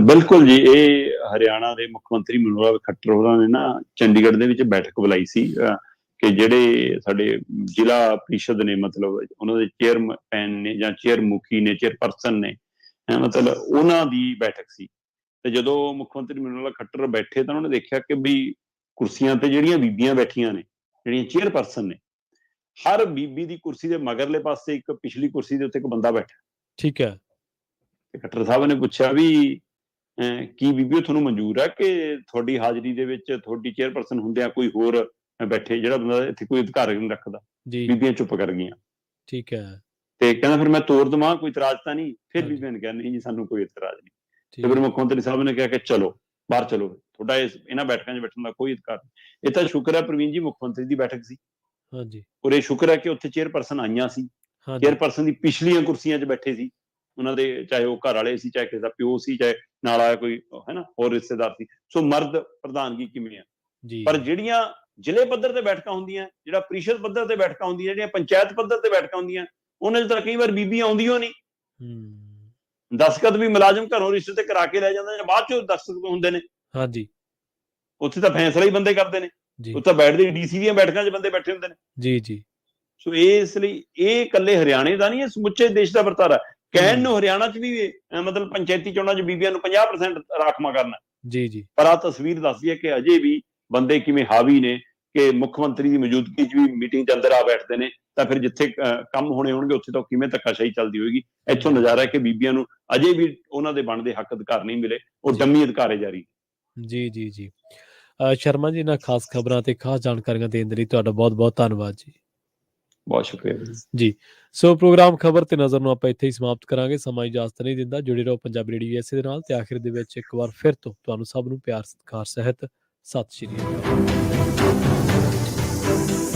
ਬਿਲਕੁਲ ਜੀ, ਇਹ ਹਰਿਆਣਾ ਦੇ ਮੁੱਖ ਮੰਤਰੀ ਮਨੋਹਰ ਲਾਲ ਖੱਟਰ ਹੋਰਾਂ ਨੇ ਨਾ ਚੰਡੀਗੜ੍ਹ ਦੇ ਵਿੱਚ ਬੈਠਕ ਬੁਲਾਈ ਸੀ ਕਿ ਜਿਹੜੇ ਸਾਡੇ ਜ਼ਿਲ੍ਹਾ ਪ੍ਰੀਸ਼ਦ ਨੇ, ਮਤਲਬ ਉਹਨਾਂ ਦੇ ਚੇਅਰਮੈਨ ਨੇ ਜਾਂ ਚੇਅਰਮੁਖੀ ਨੇ, ਚੇਅਰਪਰਸਨ ਨੇ, ਮਤਲਬ ਉਹਨਾਂ ਦੀ ਬੈਠਕ ਸੀ। ਤੇ ਜਦੋਂ ਮੁੱਖ ਮੰਤਰੀ ਮਨੋਹਰ ਲਾਲ ਖੱਟਰ ਬੈਠੇ ਤਾਂ ਉਹਨਾਂ ਨੇ ਦੇਖਿਆ ਕਿ ਵੀ ਕੁਰਸੀਆਂ ਤੇ ਜਿਹੜੀਆਂ ਬੀਬੀਆਂ ਬੈਠੀਆਂ ਨੇ, ਜਿਹੜੀਆਂ ਚੇਅਰਪਰਸਨ ਨੇ, ਹਰ ਬੀਬੀ ਦੀ ਕੁਰਸੀ ਦੇ ਮਗਰਲੇ ਪਾਸੇ ਇੱਕ ਪਿਛਲੀ ਕੁਰਸੀ ਦੇ ਉੱਤੇ ਇੱਕ ਬੰਦਾ ਬੈਠਾ। ਠੀਕ ਹੈ। ਤੇ ਖੱਟਰ ਸਾਹਿਬ ਨੇ ਪੁੱਛਿਆ ਵੀ ਕੀ ਬੀਬੀਓ ਤੁਹਾਨੂੰ ਮਨਜ਼ੂਰ ਹੈ ਕਿ ਤੁਹਾਡੀ ਹਾਜ਼ਰੀ ਦੇ ਵਿੱਚ ਤੁਹਾਡੀ ਚੇਅਰਪਰਸਨ ਹੁੰਦਿਆਂ ਕੋਈ ਹੋਰ ਬੈਠੇ, ਜਿਹੜਾ ਬੰਦਾ ਇੱਥੇ ਕੋਈ ਅਧਿਕਾਰ ਨਹੀਂ ਰੱਖਦਾ? ਬੀਬੀਆਂ ਚੁੱਪ ਕਰ ਗਈਆਂ। ਠੀਕ ਹੈ। ਤੇ ਕਹਿੰਦਾ ਫਿਰ ਮੈਂ ਤੋਰ ਦੇਵਾਂ, ਕੋਈ ਇਤਰਾਜ਼ ਤਾਂ ਨਹੀਂ? ਫਿਰ ਬੀਬੀਆਂ ਨੇ ਕਿਹਾ ਨਹੀਂ ਜੀ, ਸਾਨੂੰ ਕੋਈ ਇਤਰਾਜ਼ ਨਹੀਂ। ਤੇ ਫਿਰ ਮੁੱਖ ਮੰਤਰੀ ਸਾਹਿਬ ਨੇ ਕਿਹਾ ਕਿ ਚਲੋ ਬਾਹਰ ਚਲੋ, ਤੁਹਾਡਾ ਇਹਨਾਂ ਬੈਠਕਾਂ 'ਚ ਬੈਠਣ ਦਾ ਕੋਈ ਅਧਿਕਾਰ ਨਹੀਂ। ਇਹ ਤਾਂ ਸ਼ੁਕਰ ਹੈ ਪ੍ਰਵੀਨ ਜੀ, ਮੁੱਖ ਮੰਤਰੀ ਦੀ ਬੈਠਕ ਸੀ। ਔਰ ਇਹ ਸ਼ੁਕਰ ਹੈ ਕਿ ਉੱਥੇ ਚੇਅਰਪਰਸਨ ਆਈਆਂ ਸੀ, ਚੇਅਰਪਰਸਨ ਦੀ ਪਿਛਲੀਆਂ ਕੁਰਸੀਆਂ 'ਚ ਬੈਠੇ ਸੀ ਉਹਨਾਂ ਦੇ, ਚਾਹੇ ਉਹ ਘਰ ਵਾਲੇ ਸੀ, ਚਾਹੇ ਕਿਸੇ ਦਾ ਪਿਓ ਸੀ, ਚਾਹੇ ਨਾਲ ਆਇਆ ਕੋਈ ਹੋਰ ਰਿਸ਼ਤੇਦਾਰ ਸੀ। ਸੋ ਮਰਦ ਪ੍ਰਧਾਨਗੀ ਕਿਵੇਂ ਆ। ਪਰ ਜਿਹੜੀਆਂ ਜ਼ਿਲ੍ਹੇ ਪੱਧਰ ਤੇ ਬੈਠਕਾਂ ਹੁੰਦੀਆਂ, ਜਿਹੜਾ ਪ੍ਰੀਸ਼ਦ ਪੱਧਰ ਤੇ ਬੈਠਕਾਂ ਹੁੰਦੀਆਂ, ਜਿਹੜੀਆਂ ਪੰਚਾਇਤ ਪੱਧਰ ਤੇ ਬੈਠਕਾਂ ਹੁੰਦੀਆਂ, ਉਹਨਾਂ 'ਚ ਤਾਂ ਕਈ ਵਾਰ ਬੀਬੀਆਂ ਆਉਂਦੀਆਂ ਨਹੀਂ। ਦਸਤਖਤ ਵੀ ਮੁਲਾਜ਼ਮ ਘਰੋਂ ਰਿਸ਼ਤੇ ਤੇ ਕਰਾ ਕੇ ਲੈ ਜਾਂਦੇ ਨੇ, ਬਾਅਦ ਚੋਂ ਦਸਤਖਤ ਹੁੰਦੇ ਨੇ। ਉੱਥੇ ਤਾਂ ਫੈਸਲਾ ਹੀ ਬੰਦੇ ਕਰਦੇ ਨੇ, ਉੱਥੇ ਤਾਂ ਬੈਠਦੇ ਡੀਸੀ ਦੀਆਂ ਬੈਠਕਾਂ 'ਚ ਬੰਦੇ ਬੈਠੇ ਹੁੰਦੇ ਨੇ। ਸੋ ਇਸ ਲਈ ਇਹ ਇਕੱਲੇ ਹਰਿਆਣੇ ਦਾ ਨਹੀਂ, ਇਹ ਸਮੁੱਚੇ ਦੇਸ਼ ਦਾ ਵਰਤਾਰਾ। ਕਹਿਣ ਨੂੰ ਹਰਿਆਣਾ 'ਚ ਵੀ ਮਤਲਬ ਪੰਚਾਇਤੀ ਚੋਣਾਂ 'ਚ ਬੀਬੀਆਂ ਨੂੰ 50% ਰਾਖਵਾਂ ਕਰਨਾ, ਪਰ ਆਹ ਤਸਵੀਰ ਦੱਸਦੀ ਹੈ ਕਿ ਅਜੇ ਵੀ ਬੰਦੇ ਕਿਵੇਂ ਹਾਵੀ ਨੇ ਕਿ ਮੁੱਖ ਮੰਤਰੀ ਦੀ ਮੌਜੂਦਗੀ 'ਚ ਵੀ ਮੀਟਿੰਗ 'ਚ ਅੰਦਰ ਆ ਬੈਠਦੇ ਨੇ। ਤਾਂ ਫਿਰ ਜਿੱਥੇ ਕੰਮ ਹੋਣੇ ਹੋਣਗੇ ਉੱਥੇ ਤਾਂ ਕਿਵੇਂ ਧੱਕਾਸ਼ਾਹੀ ਚੱਲਦੀ ਹੋਏਗੀ। ਇੱਥੋਂ ਨਜ਼ਾਰਾ ਹੈ ਕਿ ਬੀਬੀਆਂ ਨੂੰ ਅਜੇ ਵੀ ਉਹਨਾਂ ਦੇ ਬਣਦੇ ਹੱਕ ਅਧਿਕਾਰ ਨਹੀਂ ਮਿਲੇ, ਉਹ ਡੰਮੀ ਅਧਿਕਾਰੇ ਜਾਰੀ। ਜੀ। ਸ਼ਰਮਾ ਜੀ, ਇਹਨਾਂ ਖਾਸ ਖਬਰਾਂ ਤੇ ਖਾਸ ਜਾਣਕਾਰੀਆਂ ਦੇਣ ਦੇ ਲਈ ਤੁਹਾਡਾ ਬਹੁਤ ਬਹੁਤ ਧੰਨਵਾਦ ਜੀ। ਬਹੁਤ ਸ਼ੁਕਰੀਆ ਜੀ। ਸੋ ਪ੍ਰੋਗਰਾਮ ਖਬਰ ਤੇ ਨਜ਼ਰ ਨੂੰ ਆਪਾਂ ਇੱਥੇ ਹੀ ਸਮਾਪਤ ਕਰਾਂਗੇ। ਸਮਾਂ ਇਜਾਜ਼ਤ ਨਹੀਂ ਦਿੰਦਾ। ਜੁੜੇ ਰਹੋ ਪੰਜਾਬੀ ਰੇਡੀਓ USA ਦੇ ਨਾਲ। ਤੇ ਆਖਿਰ ਦੇ ਵਿੱਚ ਇੱਕ ਵਾਰ ਫਿਰ ਤੋਂ ਤੁਹਾਨੂੰ ਸਭ ਨੂੰ ਪਿਆਰ ਸਤਿਕਾਰ ਸਹਿਤ ਸਤਿ ਸ਼੍ਰੀ ਅਕਾਲ।